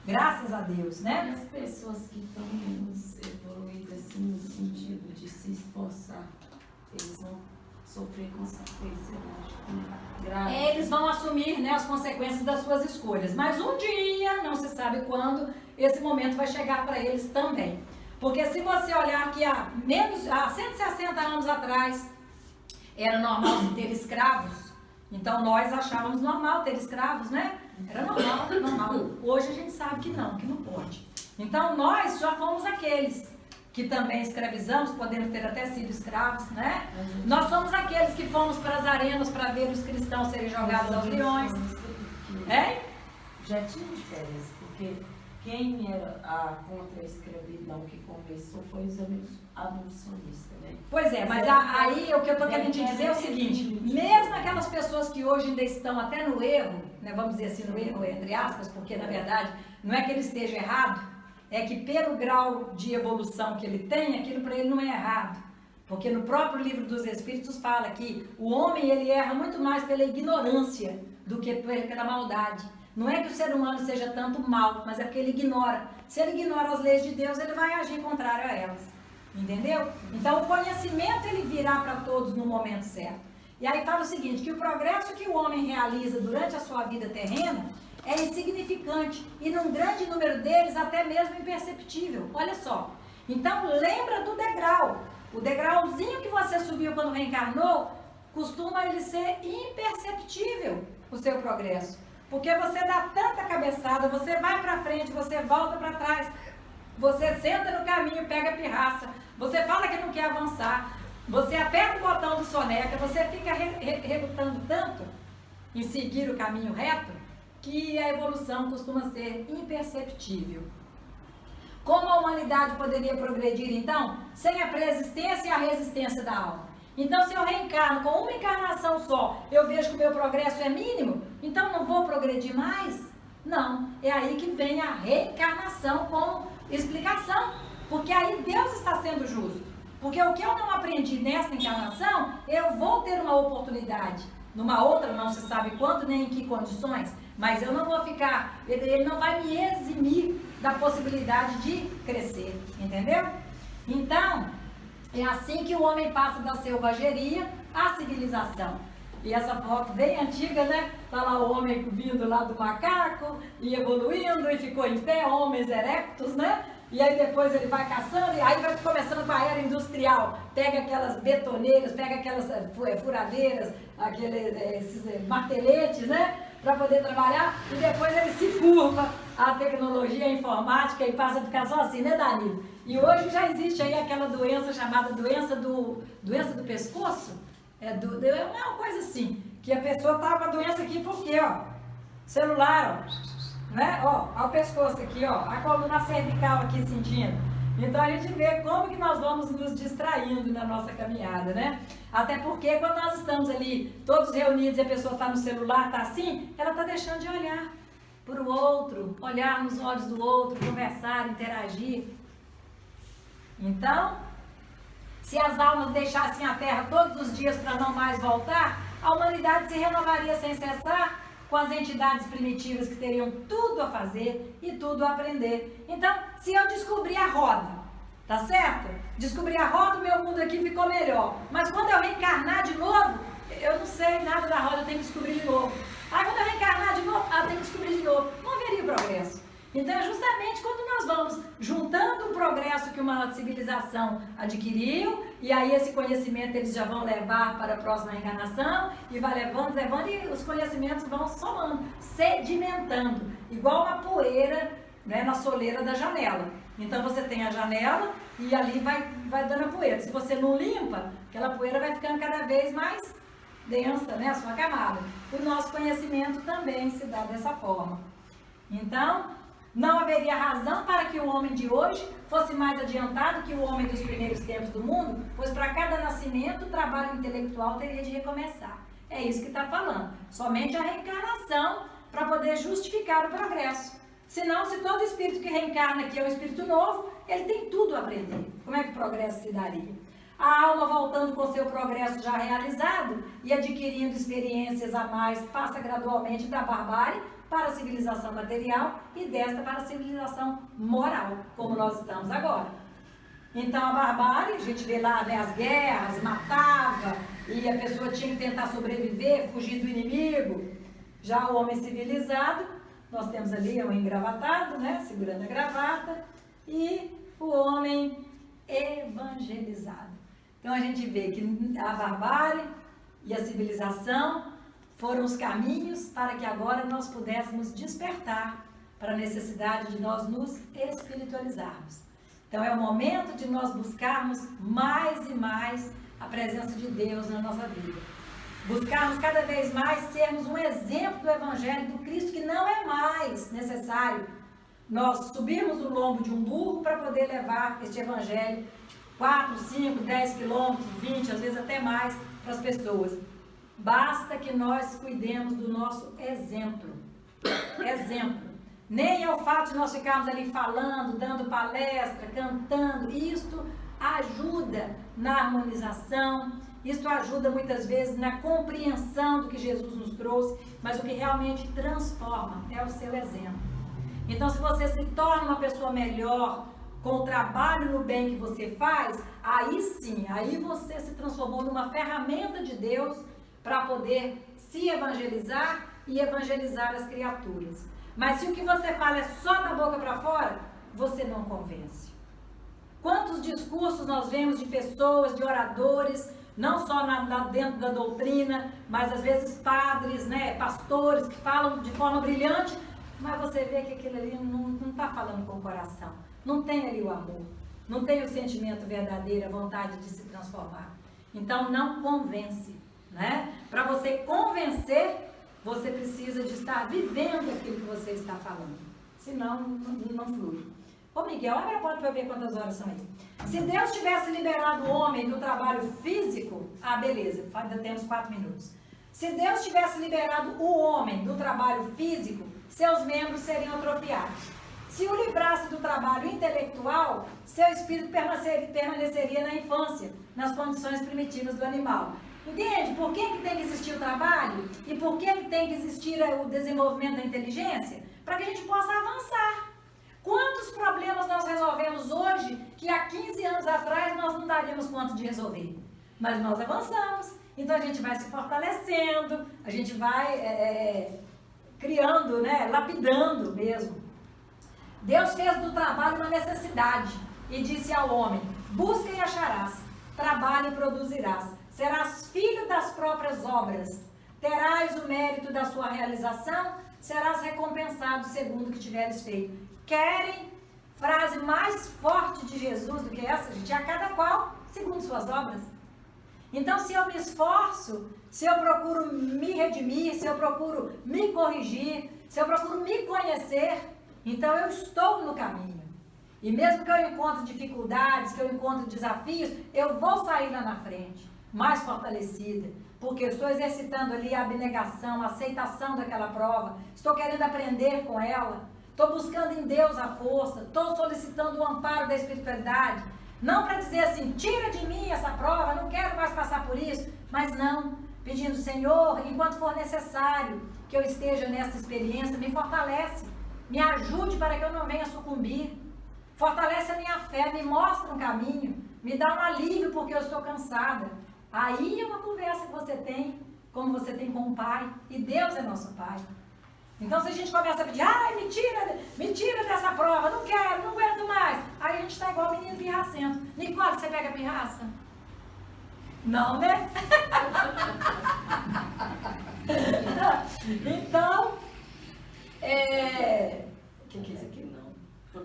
Graças a Deus, E né? as pessoas que estão menos evoluídas, assim, no sentido de se esforçar, eles vão sofrer consequências, eu acho, graves. Eles vão assumir, né, as consequências das suas escolhas. Mas um dia, não se sabe quando, esse momento vai chegar para eles também. Porque se você olhar que há 160 anos atrás, era normal se ter escravos. Então nós achávamos normal ter escravos, né? Era normal, normal. Hoje a gente sabe que não pode. Então nós já fomos aqueles que também escravizamos, podemos ter até sido escravos, né? Nós somos aqueles que fomos para as arenas para ver os cristãos serem jogados aos leões. Já tinha diferença, porque quem era contra a escravidão que começou foi os abolicionistas, né? Pois é, mas aí o que eu estou querendo te dizer é o seguinte, mesmo aquelas pessoas que hoje ainda estão até no erro, né, vamos dizer assim, no erro entre aspas, porque na verdade não é que ele esteja errado, é que pelo grau de evolução que ele tem, aquilo para ele não é errado. Porque no próprio livro dos Espíritos fala que o homem ele erra muito mais pela ignorância do que pela maldade. Não é que o ser humano seja tanto mal, mas é porque ele ignora. Se ele ignora as leis de Deus, ele vai agir contrário a elas. Entendeu? Então o conhecimento ele virá para todos no momento certo. E aí fala o seguinte, que o progresso que o homem realiza durante a sua vida terrena é insignificante e num grande número deles até mesmo imperceptível. Olha só. Então lembra do degrau. O degrauzinho que você subiu quando reencarnou, costuma ele ser imperceptível o seu progresso. Porque você dá tanta cabeçada, você vai para frente, você volta para trás, você senta no caminho, pega pirraça, você fala que não quer avançar, você aperta o botão do soneca, você fica relutando tanto em seguir o caminho reto, que a evolução costuma ser imperceptível. Como a humanidade poderia progredir, então, sem a preexistência e a resistência da alma? Então, se eu reencarno com uma encarnação só, eu vejo que o meu progresso é mínimo, então não vou progredir mais? Não, é aí que vem a reencarnação como explicação, porque aí Deus está sendo justo. Porque o que eu não aprendi nessa encarnação, eu vou ter uma oportunidade. Numa outra, não se sabe quando nem em que condições, mas eu não vou ficar, ele não vai me eximir da possibilidade de crescer, entendeu? Então, é assim que o homem passa da selvageria à civilização. E essa foto bem antiga, né? Tá lá o homem vindo lá do macaco e evoluindo e ficou em pé, homens erectos, né? E aí depois ele vai caçando e aí vai começando com a era industrial. Pega aquelas betoneiras, pega aquelas furadeiras, esses marteletes, né? Para poder trabalhar e depois ele se curva a tecnologia, a informática e passa a ficar só assim, né, Danilo? E hoje já existe aí aquela doença chamada doença do pescoço. É uma coisa assim, que a pessoa tá com a doença aqui porque, ó, celular, ó, né? Ó o pescoço aqui, ó, a coluna cervical aqui sentindo. Então a gente vê como que nós vamos nos distraindo na nossa caminhada, né? Até porque quando nós estamos ali todos reunidos e a pessoa está no celular, está assim, ela está deixando de olhar para o outro, olhar nos olhos do outro, conversar, interagir. Então, se as almas deixassem a Terra todos os dias para não mais voltar, a humanidade se renovaria sem cessar com as entidades primitivas que teriam tudo a fazer e tudo a aprender. Então, se eu descobrir a roda, tá certo? Descobri a roda, o meu mundo aqui ficou melhor. Mas quando eu reencarnar de novo, eu não sei nada da roda, eu tenho que descobrir de novo. Aí quando eu reencarnar de novo, eu tenho que descobrir de novo. Não haveria progresso. Então é justamente quando nós vamos juntando o progresso que uma civilização adquiriu, e aí esse conhecimento eles já vão levar para a próxima reencarnação, e vai levando, e os conhecimentos vão somando, sedimentando, igual uma poeira, né, na soleira da janela. Então você tem a janela e ali vai dando a poeira. Se você não limpa, aquela poeira vai ficando cada vez mais densa, né, a sua camada. O nosso conhecimento também se dá dessa forma. Então, não haveria razão para que o homem de hoje fosse mais adiantado que o homem dos primeiros tempos do mundo, pois para cada nascimento o trabalho intelectual teria de recomeçar. É isso que está falando. Somente a reencarnação para poder justificar o progresso. Senão, se todo espírito que reencarna aqui é um espírito novo, ele tem tudo a aprender. Como é que o progresso se daria? A alma, voltando com seu progresso já realizado e adquirindo experiências a mais, passa gradualmente da barbárie para a civilização material e desta para a civilização moral, como nós estamos agora. Então a barbárie, a gente vê lá, né, as guerras, matava, e a pessoa tinha que tentar sobreviver, fugir do inimigo. Já o homem civilizado, nós temos ali um engravatado, né, segurando a gravata, e o homem evangelizado. Então a gente vê que a barbárie e a civilização foram os caminhos para que agora nós pudéssemos despertar para a necessidade de nós nos espiritualizarmos. Então é o momento de nós buscarmos mais e mais a presença de Deus na nossa vida. Buscarmos cada vez mais sermos um exemplo do Evangelho do Cristo, que não é mais necessário nós subirmos o lombo de um burro para poder levar este Evangelho 4, 5, 10 quilômetros, 20, às vezes até mais, para as pessoas. Basta que nós cuidemos do nosso exemplo. Exemplo. Nem é o fato de nós ficarmos ali falando, dando palestra, cantando. Isto ajuda na harmonização, isto ajuda muitas vezes na compreensão do que Jesus nos trouxe, mas o que realmente transforma é o seu exemplo. Então, se você se torna uma pessoa melhor com o trabalho no bem que você faz, aí sim, aí você se transformou numa ferramenta de Deus para poder se evangelizar e evangelizar as criaturas. Mas se o que você fala é só da boca para fora, você não convence. Quantos discursos nós vemos de pessoas, de oradores, não só dentro da doutrina, mas às vezes padres, né, pastores que falam de forma brilhante, mas você vê que aquilo ali não está falando com o coração. Não tem ali o amor, não tem o sentimento verdadeiro, a vontade de se transformar. Então não convence, né? Para você convencer, você precisa de estar vivendo aquilo que você está falando. Senão, não flui. Ô Miguel, abre a porta para eu ver quantas horas são aí. Se Deus tivesse liberado o homem do trabalho físico, beleza, ainda temos 4 minutos. Se Deus tivesse liberado o homem do trabalho físico, seus membros seriam atrofiados. Se o livrasse do trabalho intelectual, seu espírito permaneceria na infância, nas condições primitivas do animal. Entende? Por que tem que existir o trabalho? E por que tem que existir o desenvolvimento da inteligência? Para que a gente possa avançar. Quantos problemas nós resolvemos hoje que há 15 anos atrás nós não daríamos conta de resolver? Mas nós avançamos. Então a gente vai se fortalecendo, a gente vai criando, né, lapidando mesmo. Deus fez do trabalho uma necessidade e disse ao homem: busca e acharás, trabalha e produzirás, serás filho das próprias obras, terás o mérito da sua realização, serás recompensado segundo o que tiveres feito. Querem frase mais forte de Jesus do que essa, gente? A cada qual segundo suas obras. Então, se eu me esforço, se eu procuro me redimir, se eu procuro me corrigir, se eu procuro me conhecer, então eu estou no caminho. E mesmo que eu encontre dificuldades, que eu encontre desafios, eu vou sair lá na frente, mais fortalecida, porque eu estou exercitando ali a abnegação, a aceitação daquela prova, estou querendo aprender com ela, estou buscando em Deus a força, estou solicitando o amparo da espiritualidade, não para dizer assim, tira de mim essa prova, não quero mais passar por isso, mas não, pedindo, Senhor, enquanto for necessário que eu esteja nessa experiência, me fortalece, me ajude para que eu não venha sucumbir, fortalece a minha fé, me mostra um caminho, me dá um alívio porque eu estou cansada. Aí é uma conversa que você tem, como você tem com o Pai, e Deus é nosso Pai. Então se a gente começa a pedir, ai, me tira dessa prova, não quero, não aguento mais. Aí a gente está igual o menino pirracento. Nicole, você pega pirraça? Não, né? Então, o que é isso aqui? Não.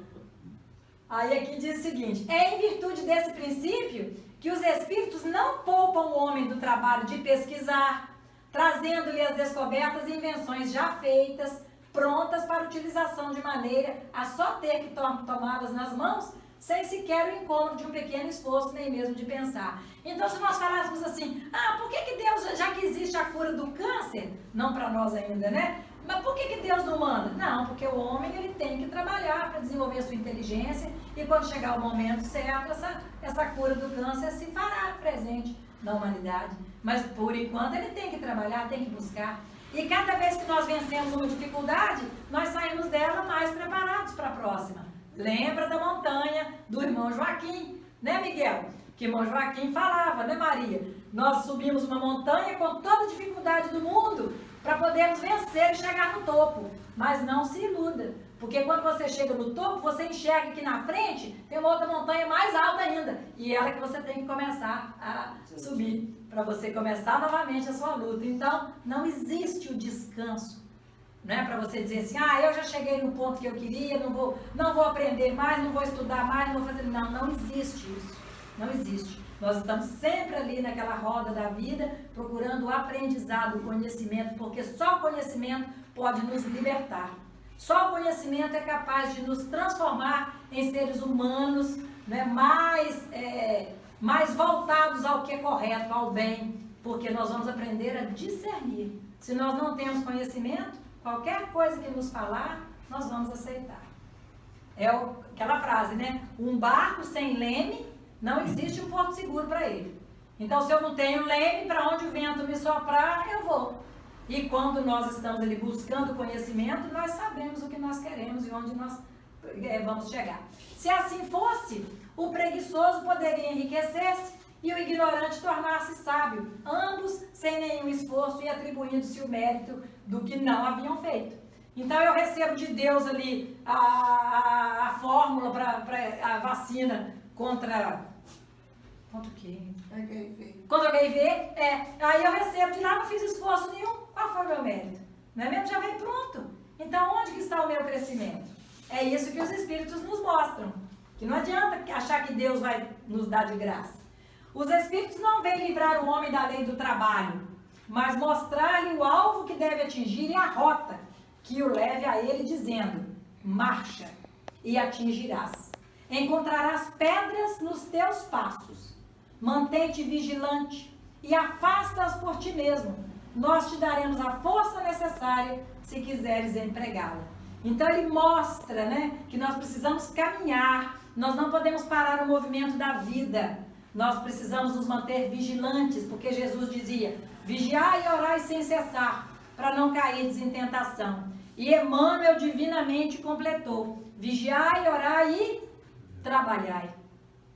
Aí aqui diz o seguinte, é em virtude desse princípio que os espíritos não poupam o homem do trabalho de pesquisar, trazendo-lhe as descobertas e invenções já feitas, prontas para utilização de maneira a só ter que tomá-las nas mãos, sem sequer o incômodo de um pequeno esforço, nem mesmo de pensar. Então, se nós falássemos assim, por que Deus, já que existe a cura do câncer, não para nós ainda, né? Mas por que Deus não manda? Não, porque o homem ele tem que trabalhar para desenvolver a sua inteligência e quando chegar o momento certo, essa cura do câncer se fará presente na humanidade. Mas por enquanto ele tem que trabalhar, tem que buscar. E cada vez que nós vencemos uma dificuldade, nós saímos dela mais preparados para a próxima. Lembra da montanha do irmão Joaquim, né, Miguel? Que o irmão Joaquim falava, né, Maria? Nós subimos uma montanha com toda a dificuldade do mundo para podermos vencer e chegar no topo. Mas não se iluda, porque quando você chega no topo, você enxerga que na frente tem uma outra montanha mais alta ainda. E é ela que você tem que começar a subir, para você começar novamente a sua luta. Então, não existe o descanso. Não é para você dizer assim, eu já cheguei no ponto que eu queria, não vou aprender mais, não vou estudar mais, não vou fazer... Não, não existe isso. Não existe. Nós estamos sempre ali naquela roda da vida, procurando o aprendizado, o conhecimento, porque só o conhecimento pode nos libertar. Só o conhecimento é capaz de nos transformar em seres humanos, né, mais voltados ao que é correto, ao bem, porque nós vamos aprender a discernir. Se nós não temos conhecimento, qualquer coisa que nos falar, nós vamos aceitar. É aquela frase, né? Um barco sem leme, não existe um porto seguro para ele. Então, se eu não tenho leme, para onde o vento me soprar, eu vou. E quando nós estamos ali buscando conhecimento, nós sabemos o que nós queremos e onde nós vamos chegar. Se assim fosse, o preguiçoso poderia enriquecer-se e o ignorante tornar-se sábio, ambos sem nenhum esforço e atribuindo-se o mérito do que não haviam feito. Então eu recebo de Deus ali a fórmula para a vacina contra o quê? HIV. Contra o HIV, aí eu recebo de lá, não fiz esforço nenhum, qual foi o meu mérito? Não é mesmo? Já veio pronto. Então onde que está o meu crescimento? É isso que os Espíritos nos mostram, que não adianta achar que Deus vai nos dar de graça. Os Espíritos não vêm livrar o homem da lei do trabalho, mas mostrar-lhe o alvo que deve atingir e a rota que o leve a ele, dizendo, marcha e atingirás. Encontrarás pedras nos teus passos. Mantém-te vigilante e afasta-as por ti mesmo. Nós te daremos a força necessária se quiseres empregá-la. Então ele mostra, né, que nós precisamos caminhar, nós não podemos parar o movimento da vida. Nós precisamos nos manter vigilantes, porque Jesus dizia, vigiai e orai sem cessar, para não cairdes em tentação. E Emmanuel divinamente completou, vigiai, orai e trabalhai.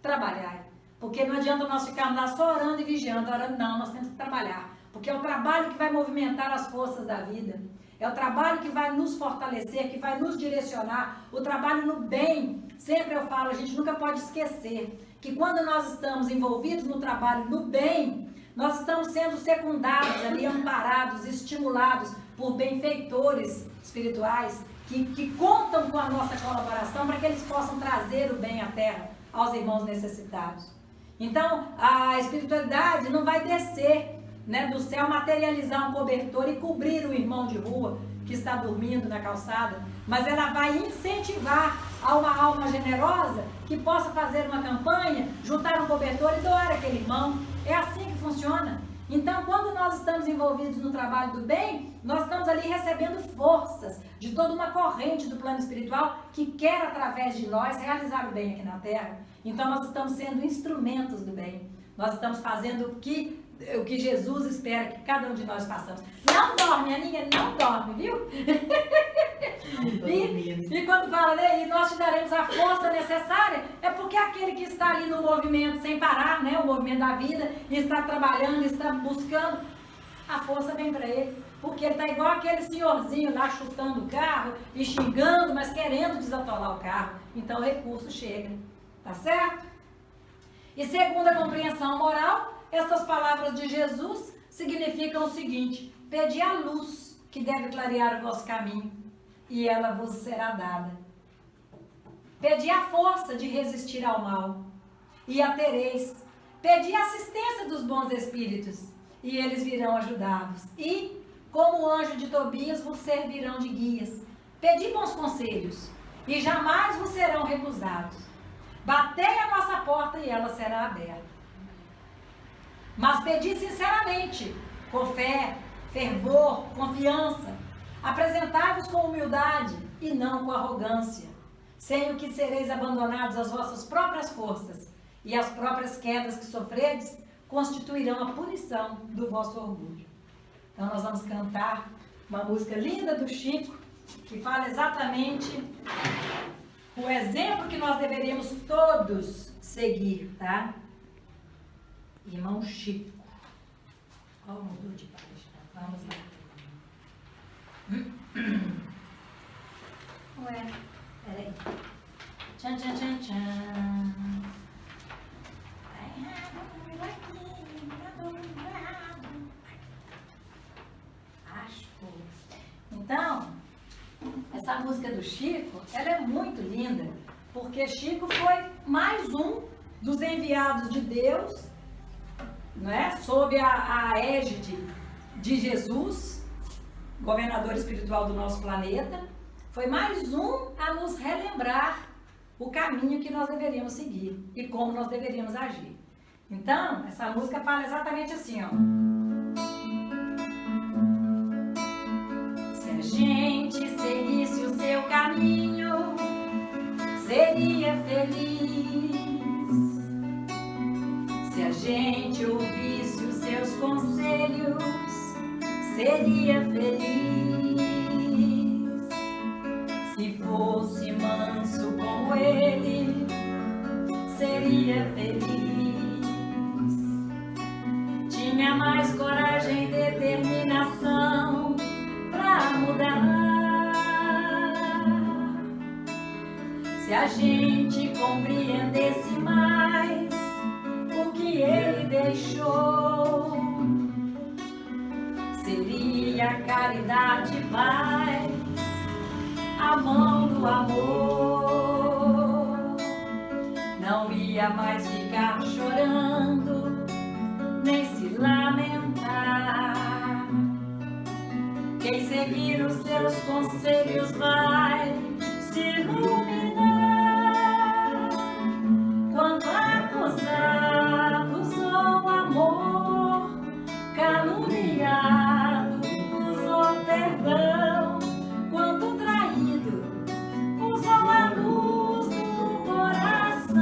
Trabalhai. Porque não adianta nós ficarmos lá só orando e vigiando, orando não, nós temos que trabalhar. Porque é o trabalho que vai movimentar as forças da vida. É o trabalho que vai nos fortalecer, que vai nos direcionar. O trabalho no bem. Sempre eu falo, a gente nunca pode esquecer que quando nós estamos envolvidos no trabalho no bem, nós estamos sendo secundados ali, amparados, estimulados por benfeitores espirituais que contam com a nossa colaboração para que eles possam trazer o bem à terra aos irmãos necessitados. Então, a espiritualidade não vai descer, né, do céu, materializar um cobertor e cobrir o irmão de rua que está dormindo na calçada, mas ela vai incentivar a uma alma generosa que possa fazer uma campanha, juntar um cobertor e doar aquele irmão. É assim que funciona. Então, quando nós estamos envolvidos no trabalho do bem, nós estamos ali recebendo forças de toda uma corrente do plano espiritual que quer, através de nós, realizar o bem aqui na Terra. Então, nós estamos sendo instrumentos do bem. Nós estamos fazendo o que Jesus espera que cada um de nós façamos. Não dorme, Aninha, não dorme, viu? E quando fala, né, e nós te daremos a força necessária, é porque aquele que está ali no movimento sem parar, né, o movimento da vida, e está trabalhando, está buscando, a força vem para ele. Porque ele está igual aquele senhorzinho lá chutando o carro e xingando, mas querendo desatolar o carro. Então o recurso chega, tá certo? E segundo a compreensão moral, essas palavras de Jesus significam o seguinte: pedi a luz que deve clarear o vosso caminho, e ela vos será dada. Pedi a força de resistir ao mal, e a tereis. Pedi a assistência dos bons espíritos, e eles virão ajudar-vos. E, como o anjo de Tobias, vos servirão de guias. Pedi bons conselhos, e jamais vos serão recusados. Batei a nossa porta, e ela será aberta. Mas pedi sinceramente, com fé, fervor, confiança. Apresentai-vos com humildade e não com arrogância, sem o que sereis abandonados às vossas próprias forças, e as próprias quedas que sofredes constituirão a punição do vosso orgulho. Então nós vamos cantar uma música linda do Chico, que fala exatamente o exemplo que nós deveríamos todos seguir, tá? Irmão Chico. Oh, mudou de página. Vamos lá. Ué, peraí. Tchan, tchan, tchan, tchan. Então, essa música do Chico, ela é muito linda, porque Chico foi mais um dos enviados de Deus, não é? Sob a égide de Jesus, governador espiritual do nosso planeta, foi mais um a nos relembrar o caminho que nós deveríamos seguir e como nós deveríamos agir. Então, essa música fala exatamente assim, ó. Se a gente seguisse o seu caminho, seria feliz. Se a gente ouvisse os seus conselhos, seria feliz. Se fosse manso como ele, seria feliz. Tinha mais coragem e determinação pra mudar. Se a gente compreendesse mais o que ele deixou, seria caridade e paz, a mão do amor. Não ia mais ficar chorando, nem se lamentar. Quem seguir os seus conselhos vai se iluminar. Quando acusados ou amor, caluniados ou perdão, quando traído usou a luz do coração.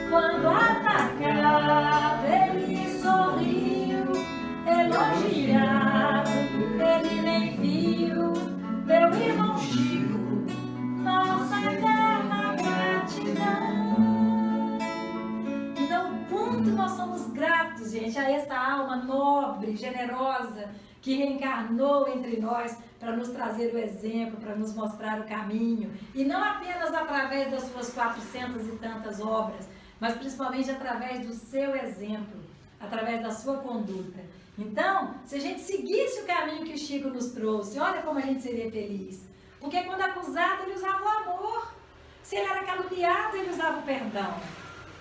Quando atacado ele sorriu, elogiado ele nem viu. Meu irmão Chico, nossa eterna gratidão. Então, quanto nós somos gratos, gente, a essa alma nobre, generosa, que reencarnou entre nós para nos trazer o exemplo, para nos mostrar o caminho, e não apenas através das suas 400 e tantas obras, mas principalmente através do seu exemplo, através da sua conduta. Então, se a gente seguisse o caminho que o Chico nos trouxe, olha como a gente seria feliz. Porque quando acusado, ele usava o amor. Se ele era caluniado, ele usava o perdão.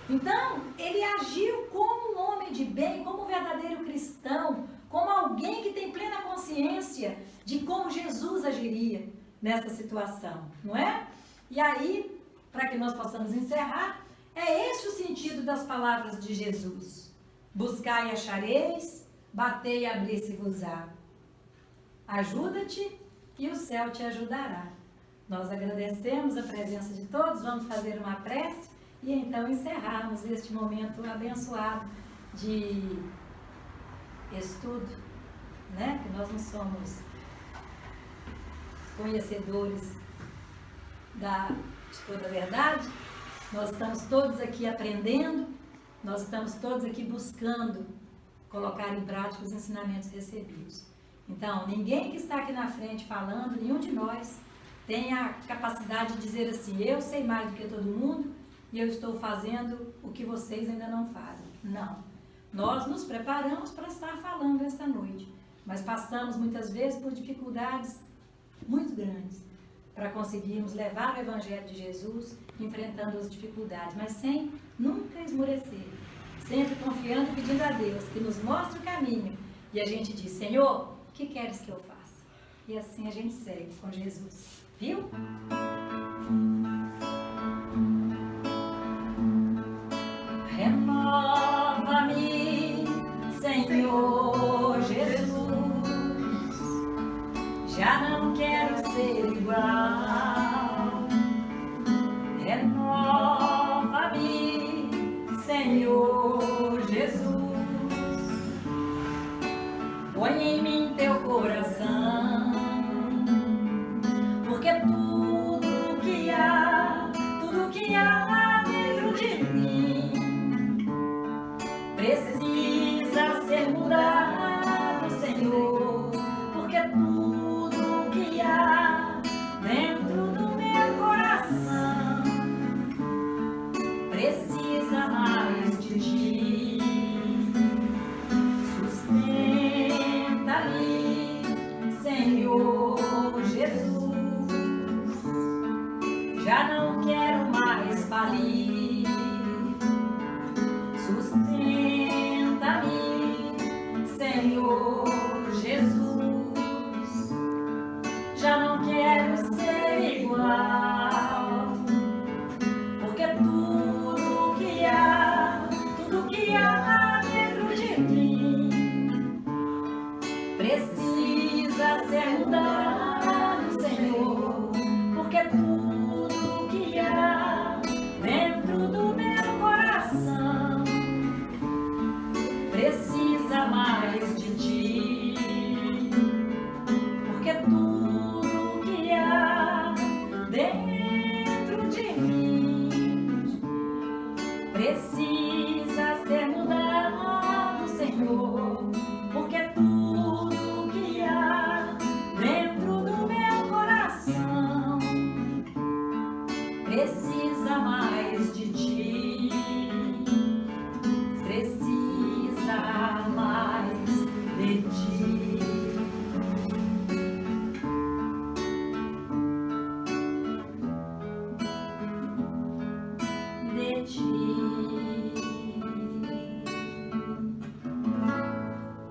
Então, ele agiu como um homem de bem, como um verdadeiro cristão, como alguém que tem plena consciência de como Jesus agiria nessa situação, não é? E aí, para que nós possamos encerrar, é esse o sentido das palavras de Jesus. Buscai e achareis, batei e abrir-se-vos-á. Ajuda-te e o céu te ajudará. Nós agradecemos a presença de todos, vamos fazer uma prece e então encerrarmos este momento abençoado de estudo, né? Que nós não somos conhecedores de toda a verdade, nós estamos todos aqui aprendendo, nós estamos todos aqui buscando colocar em prática os ensinamentos recebidos. Então, ninguém que está aqui na frente falando, nenhum de nós tem a capacidade de dizer assim, eu sei mais do que todo mundo e eu estou fazendo o que vocês ainda não fazem. Não. Nós nos preparamos para estar falando esta noite, mas passamos muitas vezes por dificuldades muito grandes para conseguirmos levar o Evangelho de Jesus enfrentando as dificuldades, mas sem nunca esmorecer, sempre confiando e pedindo a Deus que nos mostre o caminho e a gente diz, Senhor, o que queres que eu faça? E assim a gente segue com Jesus, viu? Renova-me, Senhor Jesus, já não quero ser igual. Renova-me, Senhor Jesus, põe em mim teu coração, porque tudo que há dentro de mim precisa ser mudado, Senhor, porque tudo que há dentro do meu coração precisa mais de ti. Sustenta-me, Senhor Jesus, já não quero mais falir. Sustenta-me, Senhor Jesus, já não quero ser igual, porque tudo que há dentro de mim precisa ser mudado.